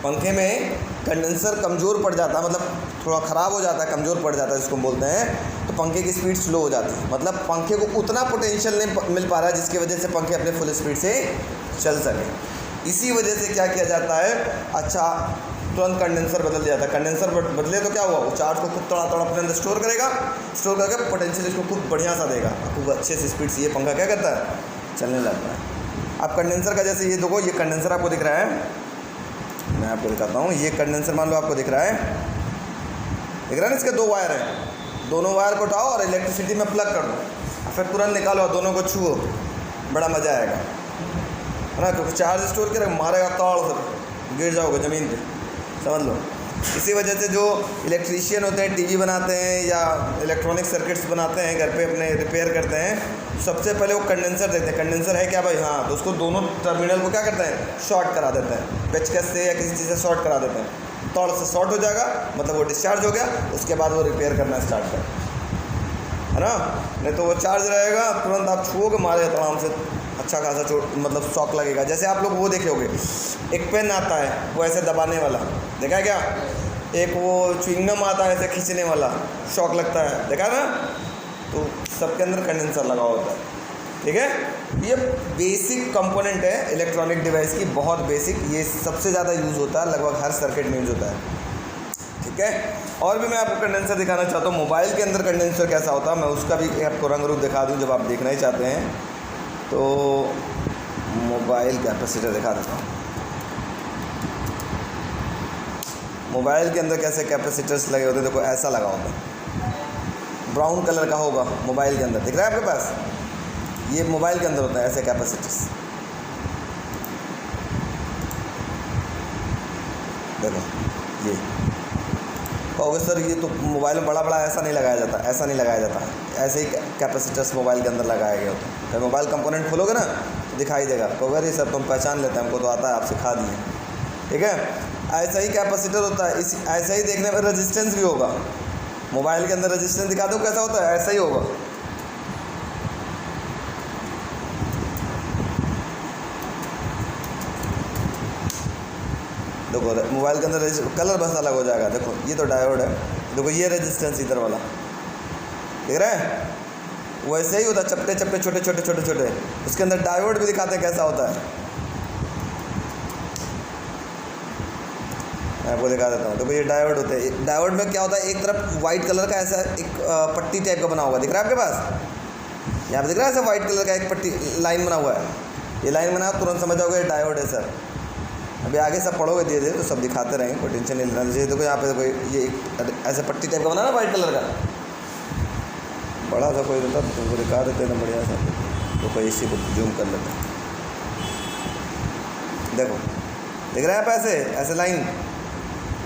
पंखे में कंडेंसर कमज़ोर पड़ जाता है, मतलब थोड़ा ख़राब हो जाता है, कमज़ोर पड़ जाता है जिसको हम बोलते हैं, तो पंखे की स्पीड स्लो हो जाती है। मतलब पंखे को उतना पोटेंशियल नहीं मिल पा रहा है जिसकी वजह से पंखे अपने फुल स्पीड से चल सके। इसी वजह से क्या किया जाता है, अच्छा तुरंत कंडेंसर बदल जाता है। कंडेंसर बदले तो क्या हुआ, वो चार्ज को खूब थोड़ा अपने अंदर स्टोर करेगा, स्टोर करके पोटेंशियल इसको खूब बढ़िया सा देगा, खूब अच्छे से स्पीड से ये पंखा क्या करता है, चलने लगता है। अब कंडेंसर का जैसे ये देखो, ये कंडेंसर आपको दिख रहा है, मैं आपको दिखाता हूँ। ये कंडेंसर मान लो आपको दिख रहा है ना, इसके 2 वायर हैं। दोनों वायर को उठाओ और इलेक्ट्रिसिटी में प्लग कर दो, फिर तुरंत निकालो, दोनों को छुओ, बड़ा मज़ा आएगा, है ना। क्योंकि चार्ज स्टोर कर मारेगा ताड़ से, गिर जाओगे ज़मीन पे, समझ लो। इसी वजह से जो इलेक्ट्रीशियन होते हैं, टीवी बनाते हैं या इलेक्ट्रॉनिक सर्किट्स बनाते हैं, घर पे अपने रिपेयर करते हैं, सबसे पहले वो कंडेंसर देते हैं। कंडेंसर है क्या भाई? हाँ। तो उसको दोनों टर्मिनल को क्या करते हैं, शॉर्ट करा देते हैं, पेचकस से या किसी चीज़ से शॉर्ट करा देते हैं। तौड़ से शॉर्ट हो जाएगा, मतलब वो डिस्चार्ज हो गया, उसके बाद वो रिपेयर करना स्टार्ट कर, है ना। नहीं तो वो चार्ज रहेगा, तुरंत आप छुओगे मारे आराम से, अच्छा खासा चोट, मतलब शॉक लगेगा। जैसे आप लोग वो देखे होगे, एक पेन आता है वो ऐसे दबाने वाला, देखा है क्या? एक वो च्युइंगम आता है ऐसे खींचने वाला, शॉक लगता है, देखा ना। तो सबके अंदर कंडेंसर लगा होता है, ठीक है। ये बेसिक कंपोनेंट है इलेक्ट्रॉनिक डिवाइस की, बहुत बेसिक। ये सबसे ज़्यादा यूज़ होता है, लगभग हर सर्किट में यूज़ होता है, ठीक है। और भी मैं आपको कंडेंसर दिखाना चाहता हूँ। मोबाइल के अंदर कंडेंसर कैसा होता है, मैं उसका भी आपको रंग रूप दिखा दूँ। जब आप देखना ही चाहते हैं तो मोबाइल कैपेसिटर दिखा देता हूँ। मोबाइल के अंदर कैसे कैपेसिटर्स लगे होते हैं, देखो ऐसा लगा होता है, ब्राउन कलर का होगा मोबाइल के अंदर, दिख रहा है आपके पास? ये मोबाइल के अंदर होता है ऐसे कैपेसिटर्स, देखो ये। कहोगे सर ये तो मोबाइल में बड़ा ऐसा नहीं लगाया जाता, ऐसा नहीं लगाया जाता, ऐसे ही कैपेसिटर्स मोबाइल के अंदर लगाए गए होते हैं। तो मोबाइल कंपोनेंट खोलोगे ना तो दिखाई देगा, कहोगे अरे सर तुम पहचान लेते हैं, हमको तो आता है, आप सिखा दिए, ठीक है। ऐसा ही कैपेसिटर होता है, इस ऐसा ही देखने में रेजिस्टेंस भी होगा। मोबाइल के अंदर रेजिस्टेंस दिखा दो कैसा होता है, ऐसा ही होगा। देखो मोबाइल के अंदर कलर बस अलग हो जाएगा। देखो ये तो डायोड है, देखो ये रेजिस्टेंस इधर वाला दिख रहा है, वैसे ही होता है, चपटे चपटे छोटे छोटे छोटे छोटे। उसके अंदर डायोड भी दिखाते हैं कैसा होता है, मैं आपको दिखा देता हूँ। देखो ये डायोड होते हैं। डायोड में क्या होता है, एक तरफ वाइट कलर का ऐसा एक पट्टी टाइप का बना हुआ दिख रहा है आपके पास, यहाँ पे दिख रहा है ऐसा वाइट कलर का एक पट्टी लाइन बना हुआ है। ये लाइन बना, तुरंत समझ जाओगे ये डायोड है सर। अभी आगे सब पढ़ोगे धीरे धीरे तो सब दिखाते रहेंगे, कोई टेंशन नहीं लेना। जैसे देखो यहाँ पे देखो ये ऐसे पट्टी टाइप का बना ना वाइट कलर का, बड़ा सा कोई होता तो तुमको दिखा देते ना बढ़िया सा, तो कोई इसी को जूम कर लेते हैं। देखो दिख रहा है आप ऐसे ऐसे लाइन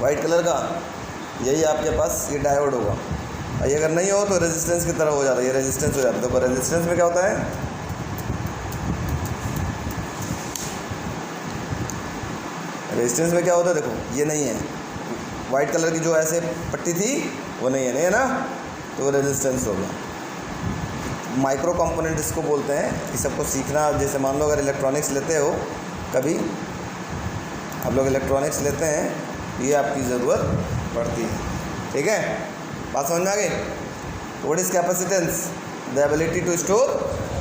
वाइट कलर का, यही आपके पास ये डायोड होगा। और ये अगर नहीं हो तो रेजिस्टेंस की तरह हो जाता है, ये रेजिस्टेंस हो जाता है। देखो रेजिस्टेंस में क्या होता है, रेजिस्टेंस में क्या होता है, देखो ये नहीं है, वाइट कलर की जो ऐसे पट्टी थी वो नहीं है, नहीं है ना, तो वो रेजिस्टेंस होगा। माइक्रो कंपोनेंट इसको बोलते हैं। इस सबको सीखना, जैसे मान लो अगर इलेक्ट्रॉनिक्स लेते हो कभी, आप लोग इलेक्ट्रॉनिक्स लेते हैं, ये आपकी ज़रूरत पड़ती है, ठीक है। बात समझ में आ गई। What is capacitance? The ability to store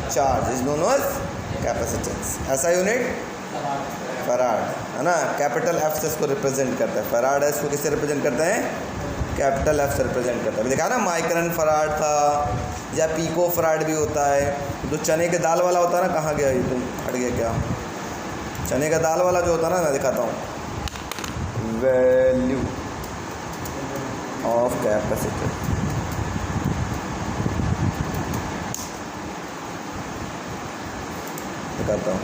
charge is known as capacitance. ऐसा यूनिट फैराड है ना, कैपिटल एफ से इसको रिप्रेजेंट करता है। फैराड है, इसको किससे रिप्रेजेंट करते हैं? कैपिटल एफ से रिप्रेजेंट करता है। देखा ना, माइक्रन फैराड था या पीको फैराड भी होता है। जो चने के दाल वाला होता है ना, कहाँ गया ये, तुम हट गया क्या? चने का दाल वाला जो होता है ना, मैं दिखाता हूँ। वैल्यू ऑफ कैपेसिटर, दिखाता हूँ।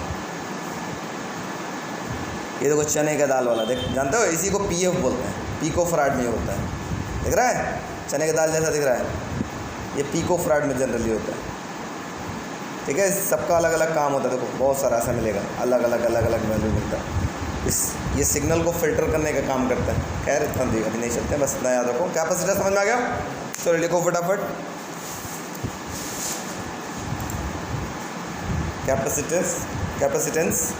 ये देखो चने का दाल वाला, देख जानते हो, इसी को पीएफ बोलते हैं। पीको फैराड में होता है, दिख रहा है? चने का दाल जैसा दिख रहा है, ये पीको फैराड में जनरली होता है, ठीक है। सबका अलग अलग काम होता है। देखो बहुत सारा ऐसा मिलेगा, अलग अलग वैल्यू मिलता है। ये सिग्नल को फिल्टर करने का काम करता है। खैर इतना अभी नहीं चलते हैं, बस इतना याद रखो। कैपेसिटर समझ में आ गया? चलो लिखो फटाफट। Capacitance,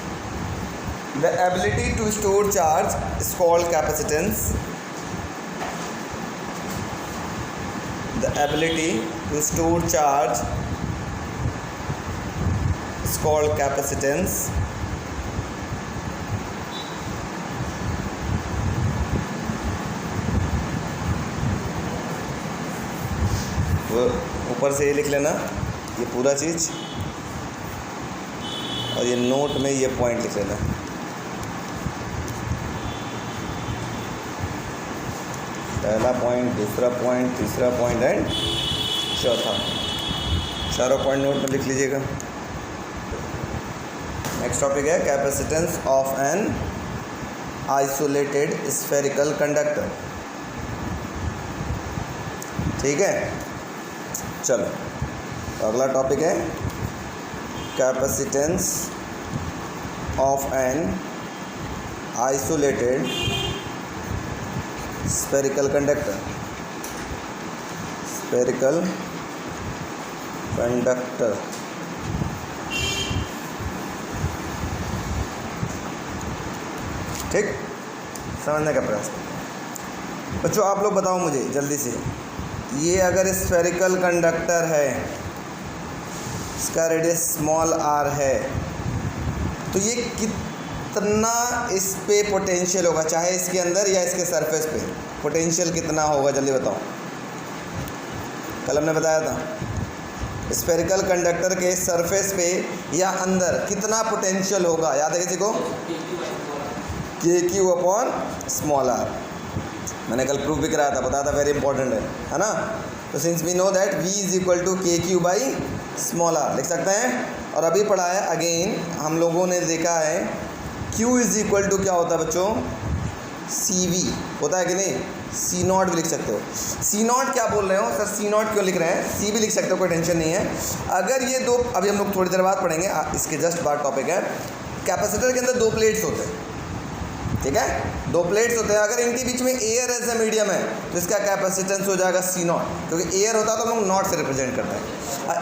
the ability to store charge is called capacitance. The ability to store charge is called capacitance. वो ऊपर से ये लिख लेना, ये पूरा चीज़, और ये नोट में ये पॉइंट लिख लेना। पहला पॉइंट, दूसरा पॉइंट, तीसरा पॉइंट एंड चौथा। चारों पॉइंट नोट में लिख लीजिएगा। नेक्स्ट टॉपिक है capacitance of an isolated spherical conductor, ठीक है। चलो तो अगला टॉपिक है capacitance of an isolated spherical conductor. Spherical conductor, ठीक, समझने का प्रयास। बच्चों आप लोग बताओ मुझे जल्दी से, ये अगर स्फेरिकल कंडक्टर है, इसका रेडियस स्मॉल r है, तो ये कितना इस पे पोटेंशियल होगा, चाहे इसके अंदर या इसके सरफेस पे पोटेंशियल कितना होगा? जल्दी बताओ। कल हमने बताया था स्फेरिकल कंडक्टर के सरफेस पे या अंदर कितना पोटेंशियल होगा, याद है किसी को? KQ upon small r। मैंने कल प्रूफ भी कराया था, बताया था, वेरी इंपॉर्टेंट है ना। तो since we know that V is equal to KQ by small r लिख सकते हैं। और अभी पढ़ा है अगेन, हम लोगों ने देखा है Q इज इक्वल टू क्या होता है बच्चों? CV होता है कि नहीं? C0 भी लिख सकते हो। C0 क्या बोल रहे हो सर, C0 क्यों लिख रहे हैं? C भी लिख सकते हो, कोई टेंशन नहीं है। अगर ये दो, अभी हम लोग थोड़ी देर बाद पढ़ेंगे, इसके जस्ट बाद टॉपिक है। कैपेसिटर के अंदर दो प्लेट्स होते हैं, ठीक है, दो प्लेट्स होते हैं। अगर इनके बीच में एयर एज ए मीडियम है तो इसका कैपेसिटेंस हो जाएगा C0, क्योंकि एयर होता है तो हम लोग नॉट से रिप्रेजेंट करते हैं।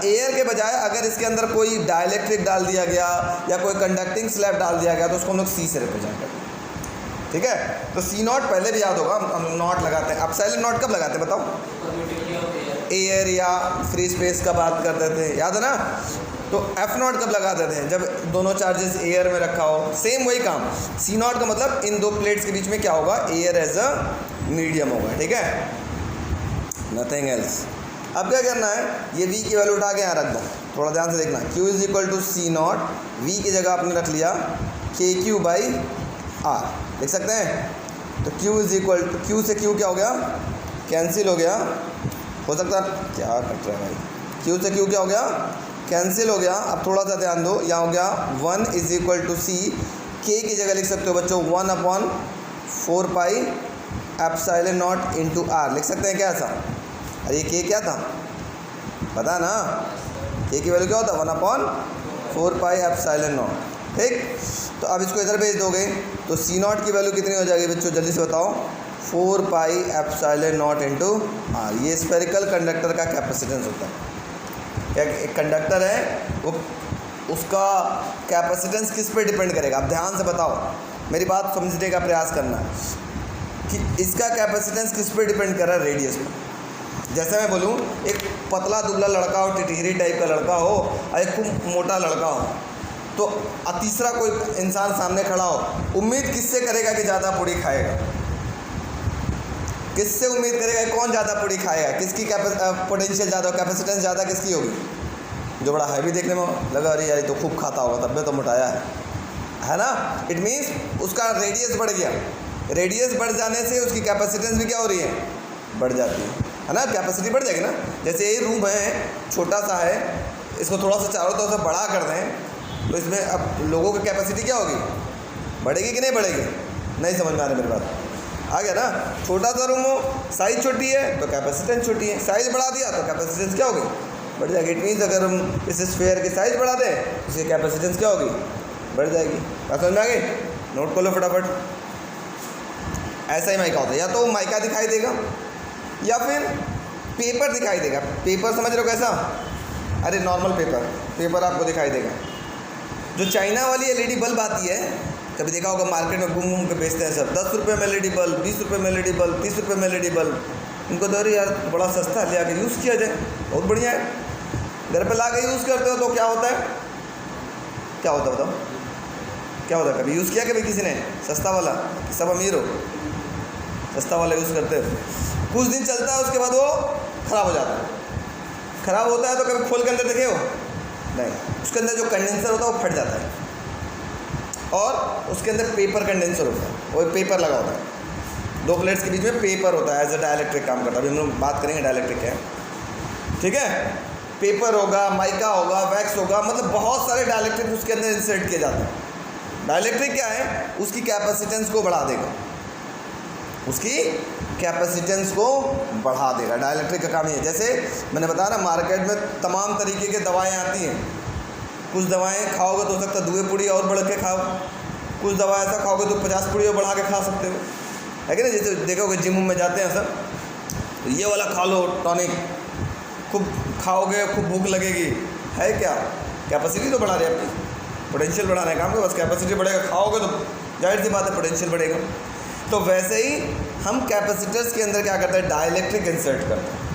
एयर के बजाय अगर इसके अंदर कोई डाइलेक्ट्रिक डाल दिया गया या कोई कंडक्टिंग स्लैब डाल दिया गया तो उसको हम लोग C से रिप्रेजेंट करते हैं, ठीक है। तो C0 पहले भी याद होगा, हम नॉट लगाते हैं। अब साइलेंट नॉट कब लगाते हैं बताओ? एयर या फ्री स्पेस का बात करते थे, याद है ना। तो F0 कब लगा देते हैं? जब दोनों चार्जेस एयर में रखा हो। सेम वही काम, C0 का मतलब इन दो प्लेट्स के बीच में क्या होगा? एयर एज अ मीडियम होगा, ठीक है, नथिंग एल्स। अब क्या करना है, ये V की वैल्यू उठा के यहाँ रख दो, थोड़ा ध्यान से देखना। Q is equal to C0, V की जगह आपने रख लिया KQ बाई R, लिख सकते हैं। तो Q is equal to, Q से Q क्या हो गया? कैंसिल हो गया। हो सकता है क्या कट रहा है भाई? Q से Q क्या हो गया? कैंसिल हो गया। अब थोड़ा सा ध्यान दो, यहाँ हो गया 1 is equal to C। K की जगह लिख सकते हो बच्चों 1 upon 4 pi epsilon not into R, लिख सकते हैं क्या ऐसा? अरे ये K क्या था पता है ना? K की वैल्यू क्या होता है? 1 अपॉन 4 पाई एप्सिलॉन नॉट, ठीक। तो अब इसको इधर भेज दोगे तो C0 की वैल्यू कितनी हो जाएगी बच्चों, जल्दी से बताओ? 4 pi epsilon not into R। ये स्फेरिकल कंडक्टर का कैपेसिटेंस होता है, क्या एक कंडक्टर है वो उसका कैपेसिटेंस किस पे डिपेंड करेगा? आप ध्यान से बताओ, मेरी बात समझने का प्रयास करना कि इसका कैपेसिटेंस किस पे डिपेंड कर रहा है? रेडियस पर। जैसे मैं बोलूँ एक पतला दुबला लड़का हो, टिटहरी टाइप का लड़का हो और एक खूब मोटा लड़का हो, तो तीसरा कोई इंसान सामने खड़ा हो, उम्मीद किससे करेगा कि ज़्यादा पूड़ी खाएगा? किससे उम्मीद करेगा कि कौन ज़्यादा पूड़ी खाएगा? किसकी पोटेंशियल ज़्यादा, कैपेसिटेंस ज़्यादा किसकी होगी? जो बड़ा हैवी देखने में लगा, अरे यार तो खूब खाता होगा तब भी तो मोटाया है ना। इट मीन्स उसका रेडियस बढ़ गया, रेडियस बढ़ जाने से उसकी कैपेसिटेंस भी क्या हो रही है? बढ़ जाती है ना, कैपेसिटी बढ़ जाएगी ना। जैसे ये रूम है, छोटा सा है, इसको थोड़ा सा चारों तरफ से बड़ा कर दें तो इसमें अब लोगों की कैपेसिटी क्या होगी? बढ़ेगी कि नहीं बढ़ेगी? नहीं समझ में आ रही मेरी बात? आ गया ना। छोटा सा रूम हो, साइज़ छोटी है तो कैपेसिटेंस छोटी है, साइज़ बढ़ा दिया तो कैपेसिटेंस क्या होगी? बढ़ जाएगी। इट मीन्स अगर हम इस स्फीयर की साइज़ बढ़ा दें इसकी कैपेसिटेंस क्या होगी? बढ़ जाएगी। बात समझ में आ गई? नोट कर लो फटाफट। ऐसा ही माइका होता है, या तो माइका दिखाई देगा या फिर पेपर दिखाई देगा। पेपर समझ रहे हो कैसा? अरे नॉर्मल पेपर आपको दिखाई देगा। जो चाइना वाली एलईडी बल्ब आती है, कभी देखा होगा मार्केट में घूम के बेचते हैं सब, 10 रुपये में एलईडी बल्ब, 20 रुपये में एलईडी बल्ब, 30 रुपये में एलईडी बल्ब। उनको तो अरे यार बड़ा सस्ता ले आके यूज़ किया जाए, बहुत बढ़िया है। घर पे ला के यूज़ करते हो तो क्या होता है? क्या होता है बताओ? क्या होता है? कभी यूज़ किया कभी किसी ने सस्ता वाला? सब अमीर हो, सस्ता वाला यूज़ करते हो, कुछ दिन चलता है उसके बाद वो ख़राब हो जाता है। ख़राब होता है तो कभी खोल के अंदर देखे हो? नहीं, उसके अंदर जो कंडेंसर होता है वो फट जाता है और उसके अंदर पेपर कंडेंसर होता है, वो पेपर लगा होता है। 2 प्लेट्स के बीच में पेपर होता है, एज अ डाइलेक्ट्रिक काम करता है। अभी हम लोग बात करेंगे डाइलेक्ट्रिक क्या है, ठीक है। पेपर होगा, माइका होगा, वैक्स होगा, मतलब बहुत सारे डाइलेक्ट्रिक उसके अंदर इंसर्ट किए जाते हैं। डाइलेक्ट्रिक क्या है? उसकी कैपेसिटेंस को बढ़ा देगा, उसकी कैपेसिटेंस को बढ़ा देगा। डाइलेक्ट्रिक का काम ही है। जैसे मैंने बताया ना, मार्केट में तमाम तरीके की दवाएं आती हैं। कुछ दवाएं खाओगे तो हो सकता है 2 पूड़ी और बढ़ के खाओ, कुछ दवा ऐसा खाओगे तो 50 पूड़ी और बढ़ा के खा सकते हो, है कि नहीं? जैसे देखोगे जिम में जाते हैं सब, तो ये वाला खा लो टॉनिक, खूब खाओगे खूब भूख लगेगी, है क्या? कैपेसिटी तो बढ़ा रहे हैं अपनी, पोटेंशियल बढ़ाने का काम है, बस कैपेसिटी बढ़ेगा, खाओगे तो जाहिर सी बात है पोटेंशियल बढ़ेगा। तो वैसे ही हम कैपेसिटर्स के अंदर क्या करते हैं? डाइलेक्ट्रिक इंसर्ट करते हैं।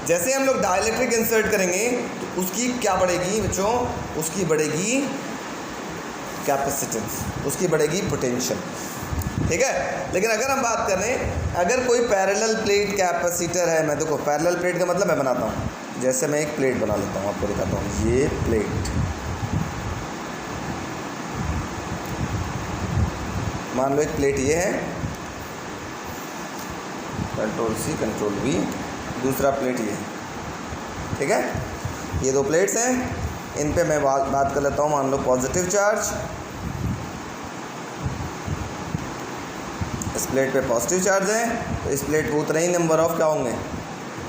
जैसे हम लोग डाइलेक्ट्रिक इंसर्ट करेंगे तो उसकी क्या बढ़ेगी बच्चों? उसकी बढ़ेगी कैपेसिटेंस, उसकी बढ़ेगी पोटेंशियल, ठीक है। लेकिन अगर हम बात करें, अगर कोई पैरेलल प्लेट कैपेसिटर है, मैं देखो पैरेलल प्लेट का मतलब मैं बनाता हूँ, जैसे मैं एक प्लेट बना लेता हूँ, आपको दिखाता हूँ। ये प्लेट, मान लो एक प्लेट ये है, Ctrl+C Ctrl+V, दूसरा प्लेट ये, ठीक है। ये 2 प्लेट्स हैं, इन पे मैं बात कर लेता हूँ। मान लो पॉजिटिव चार्ज, इस प्लेट पे पॉजिटिव चार्ज है, तो इस प्लेट पे उतना ही नंबर ऑफ क्या होंगे?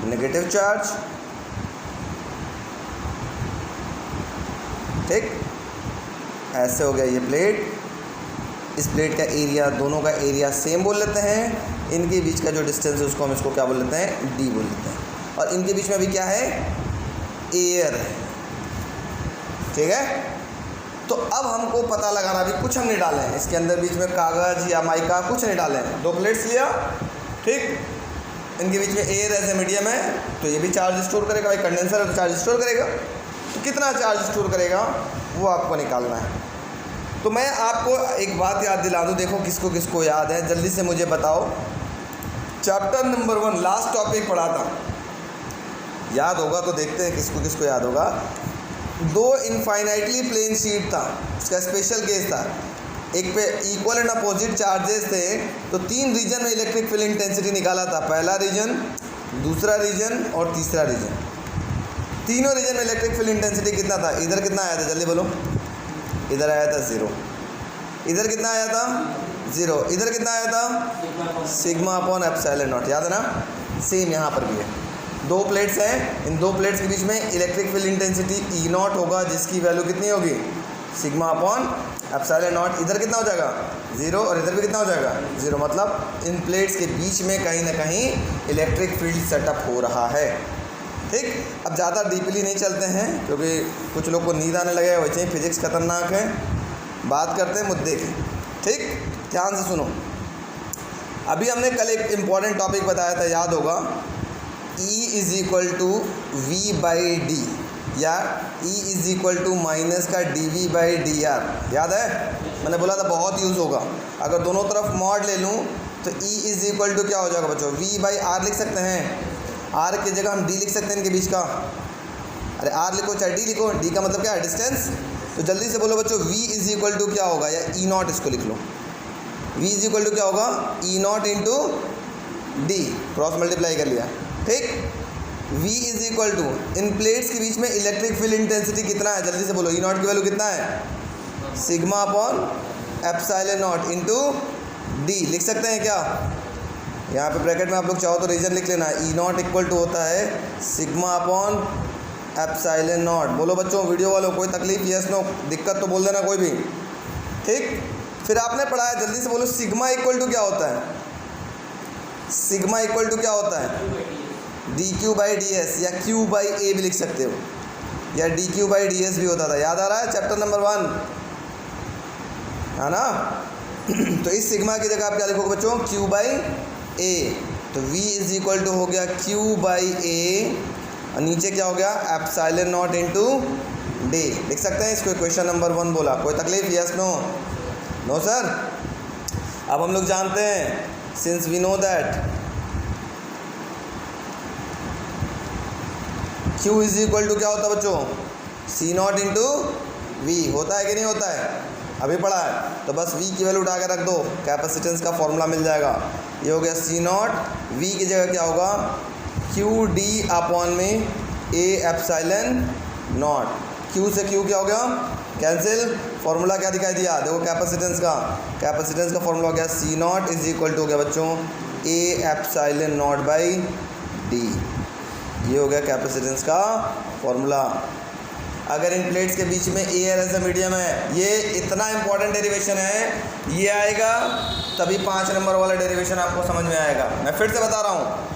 नेगेटिव चार्ज, ठीक। ऐसे हो गया ये प्लेट। इस प्लेट का एरिया, दोनों का एरिया सेम बोल लेते हैं। इनके बीच का जो डिस्टेंस है उसको हम इसको क्या बोल लेते हैं? डी बोल लेते हैं। और इनके बीच में अभी क्या है? एयर है, ठीक है। तो अब हमको पता लगाना, अभी कुछ हम नहीं डाले हैं इसके अंदर, बीच में कागज़ या माइका कुछ नहीं डाले हैं। 2 प्लेट्स लिया, ठीक, इनके बीच में एयर ऐसे मीडियम है, तो ये भी चार्ज स्टोर करेगा। भाई कंडेंसर है तो चार्ज स्टोर करेगा, तो कितना चार्ज स्टोर करेगा वो आपको निकालना है। तो मैं आपको एक बात याद दिला दूँ, देखो किसको किसको याद है, जल्दी से मुझे बताओ। चैप्टर नंबर 1 लास्ट टॉपिक पढ़ा था, याद होगा तो देखते हैं किसको किसको याद होगा। 2 इनफाइनाइटली प्लेन शीट था, उसका स्पेशल केस था। एक पे इक्वल एंड अपोजिट चार्जेस थे, तो 3 रीजन में इलेक्ट्रिक फील्ड इंटेंसिटी निकाला था। पहला रीजन, दूसरा रीजन और तीसरा रीजन। तीनों रीजन में इलेक्ट्रिक फील्ड इंटेंसिटी कितना था? इधर कितना आया था? जल्दी बोलो। इधर आया था 0, इधर कितना आया था? 0, इधर कितना आया था? सिग्मा अपॉन एप्सिलॉन नॉट, याद है ना? सेम यहाँ पर भी है। 2 प्लेट्स हैं, इन 2 प्लेट्स के बीच में electric field intensity E not होगा, जिसकी वैल्यू कितनी होगी? Sigma upon epsilon not. इधर कितना हो जाएगा? 0, और इधर भी कितना हो जाएगा? 0। मतलब इन प्लेट्स के बीच में कहीं ना कहीं इलेक्ट्रिक फील्ड सेटअप हो रहा है। ठीक, अब ज़्यादा डीपली नहीं चलते हैं क्योंकि कुछ लोग को नींद आने लगे, वैसे ही फिजिक्स खतरनाक है। बात करते हैं मुद्दे की। ठीक, ध्यान से सुनो। अभी हमने कल एक इम्पॉर्टेंट टॉपिक बताया था, याद होगा, E is equal to V by D, या E is equal to minus का D V by D R. याद है, मैंने बोला था बहुत यूज़ होगा। अगर दोनों तरफ मॉड ले लूँ तो E इज़ इक्वल टू क्या हो जाएगा बच्चों, V बाई आर लिख सकते हैं। R की जगह हम D लिख सकते हैं इनके बीच का। अरे R लिखो चाहे D लिखो, D का मतलब क्या है, डिस्टेंस। तो जल्दी से बोलो बच्चों, V इज़ इक्वल टू क्या होगा, या E नॉट इसको लिख लो। V इज़ इक्वल टू क्या होगा, E not into D, cross multiply कर लिया। ठीक, V इज़ इक्वल टू, इन प्लेट्स के बीच में इलेक्ट्रिक फील्ड इंटेंसिटी कितना है, जल्दी से बोलो। E नॉट की वैल्यू कितना है, sigma upon epsilon not into D। लिख सकते हैं क्या, यहाँ पे ब्रैकेट में आप लोग चाहो तो रीजन लिख लेना। E नॉट इक्वल टू होता है सिग्मा अपॉन एप्सिलॉन नॉट। बोलो बच्चों, वीडियो वालों कोई तकलीफ, यस नो, दिक्कत तो बोल देना कोई भी। ठीक, फिर आपने पढ़ा है, जल्दी से बोलो, सिग्मा इक्वल टू क्या होता है, सिग्मा इक्वल टू क्या होता है, D Q by D S, या क्यू बाई ए भी लिख सकते हो, या D Q by D S भी होता था। याद आ रहा है, चैप्टर नंबर 1 है ना। तो इस सिग्मा की जगह आप क्या लिखोगे बच्चों, क्यू बाई ए। तो V इज़ इक्वल टू हो गया Q बाई ए, और नीचे क्या हो गया, एप्सिलॉन नॉट इंटू डी। लिख सकते हैं इसको, क्वेश्चन नंबर 1 बोला। कोई तकलीफ, यस नो, नो सर। अब हम लोग जानते हैं, since we know that Q is equal to क्या होता है बच्चों, C नॉट इंटू वी। होता है कि नहीं होता है, अभी पढ़ा है। तो बस V की वैल्यू उठा के रख दो, कैपेसिटेंस का फॉर्मूला मिल जाएगा। ये हो गया C नॉट, V की जगह क्या होगा, क्यू डी अपॉन में ए एप्सिलॉन नॉट। Q से Q क्या हो गया, कैंसिल। फॉर्मूला क्या दिखाई दिया, देखो कैपेसिटेंस का, कैपेसिटेंस का फॉर्मूला हो गया C not is equal to हो गया बच्चों A epsilon not by D. ये हो गया कैपेसिटेंस का फॉर्मूला। अगर इन प्लेट्स के बीच में एयर एज ए मीडियम है, ये इतना इंपॉर्टेंट डेरिवेशन है, ये आएगा तभी 5 नंबर वाला डेरिवेशन आपको समझ में आएगा। मैं फिर से बता रहा हूँ,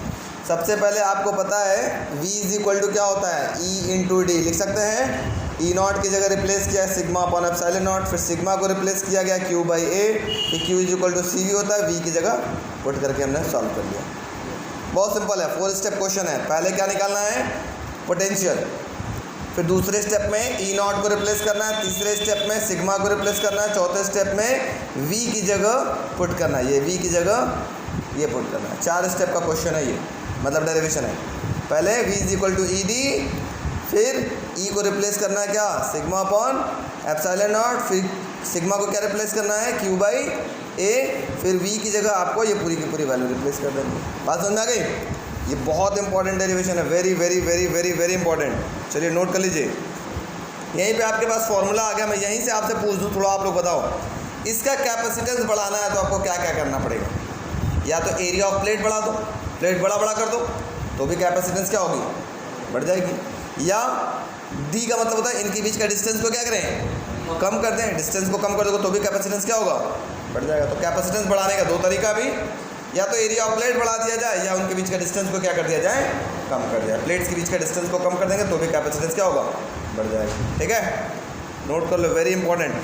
सबसे पहले आपको पता है V इज़ इक्वल टू क्या होता है, E इंटू डी। लिख सकते हैं, E नॉट की जगह रिप्लेस किया है सिग्मा अपॉन एप्सिलॉन नॉट, फिर सिग्मा को रिप्लेस किया गया Q बाई ए, फिर Q is equal to C V होता है, V की जगह पुट करके हमने सॉल्व कर लिया। बहुत सिंपल है, 4 स्टेप क्वेश्चन है। पहले क्या निकालना है, पोटेंशियल, फिर दूसरे स्टेप में E नॉट को रिप्लेस करना है, तीसरे स्टेप में सिग्मा को रिप्लेस करना है, चौथे स्टेप में V की जगह पुट करना है, ये V की जगह ये पुट करना है। 4 स्टेप का क्वेश्चन है ये, मतलब डेरिवेशन है। पहले V is equal to E D, फिर E को रिप्लेस करना है क्या, सिग्मा अपॉन एप्सिलॉन नॉट, फिर सिग्मा को क्या रिप्लेस करना है, Q बाई ए, फिर V की जगह आपको ये पूरी की पूरी वैल्यू रिप्लेस कर देंगे। बात समझ में आ गई। ये बहुत इंपॉर्टेंट डेरिवेशन है, very very very very very important. चलिए नोट कर लीजिए। यहीं पे आपके पास फॉर्मूला आ गया, मैं यहीं से आपसे पूछ दूँ, थोड़ा आप लोग बताओ, इसका कैपेसिटेंस बढ़ाना है तो आपको क्या क्या करना पड़ेगा। या तो एरिया ऑफ प्लेट बढ़ा दो, प्लेट बड़ा कर दो, तो भी कैपेसिटेंस क्या होगी, बढ़ जाएगी। या डी का मतलब होता है इनके बीच का डिस्टेंस को क्या करें, कम कर दें। डिस्टेंस को कम कर दोगे तो भी कैपेसिटेंस क्या होगा, बढ़ जाएगा। तो कैपेसिटेंस बढ़ाने का 2 तरीका भी, या तो एरिया ऑफ प्लेट बढ़ा दिया जाए, या उनके बीच का डिस्टेंस को क्या कर दिया जाए, कम कर दिया। प्लेट्स के बीच का डिस्टेंस को कम कर देंगे तो भी कैपेसिटेंस क्या होगा, बढ़ जाएगा। ठीक है, नोट कर लो, वेरी इंपॉर्टेंट।